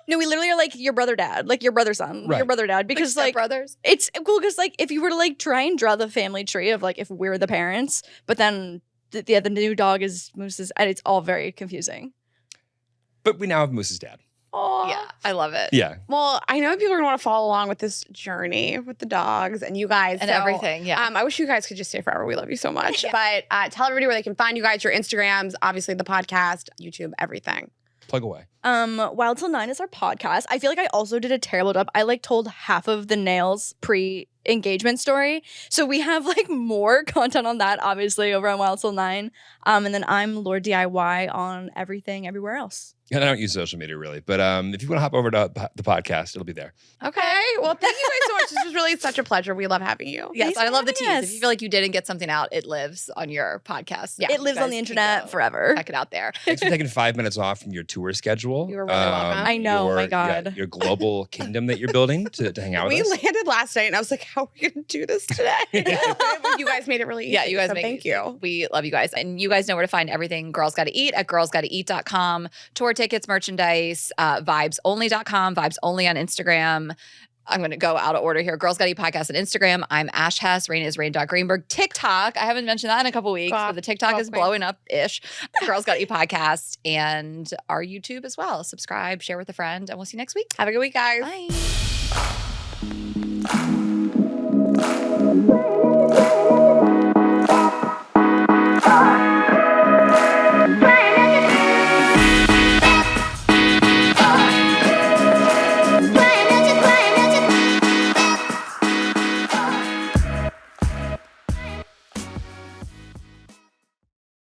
No, we literally are like your brother dad, like your brother son, Right. your brother dad, because like brothers. it's cool because like if you were to like try and draw the family tree of like if we're the parents, but then the new dog is Moose's, and it's all very confusing. but we now have Moose's dad. Aw. Yeah, I love it. Yeah. Well, I know people are gonna want to follow along with this journey with the dogs and you guys And so, everything. Yeah. I wish you guys could just stay forever. We love you so much. Yeah. But tell everybody where they can find you guys, your Instagrams, obviously the podcast, YouTube, everything. Plug away. Wild Till 9 is our podcast. I feel like I also did a terrible job. I like told half of the Nails pre-engagement story. So we have like more content on that, obviously, over on Wild Till 9. And then I'm Lord DIY on everything, everywhere else. And I don't use social media really, but if you want to hop over to the podcast, it'll be there. Okay. Well, thank you guys so much. This was really such a pleasure. We love having you. Yes, Thanks I for love the tease. having If us. you feel like you didn't get something out, it lives on your podcast. Yeah, It lives You on the guys can internet go forever. Check it out there. Thanks for taking 5 minutes off from your tour schedule. You were really welcome. I know, my your- God. your global kingdom that you're building to hang out We with us. landed last night and I was like, how are we going to do this today? But you guys made it really easy. Yeah, you guys so make thank it easy. you. We love you guys. And you guys know where to find everything Girls Gotta Eat at girlsgottaeat.com. Tour tickets, merchandise, vibesonly.com, vibes only on Instagram. I'm going to go out of order here. Girls Gotta Eat Podcast on Instagram. I'm Ash Hess. Raina is Rain.Greenberg. TikTok. I haven't mentioned that in a couple weeks, but the TikTok is blowing up-ish. Girls Gotta Eat Podcast and our YouTube as well. Subscribe, share with a friend, and we'll see you next week. Have a good week, guys. Bye.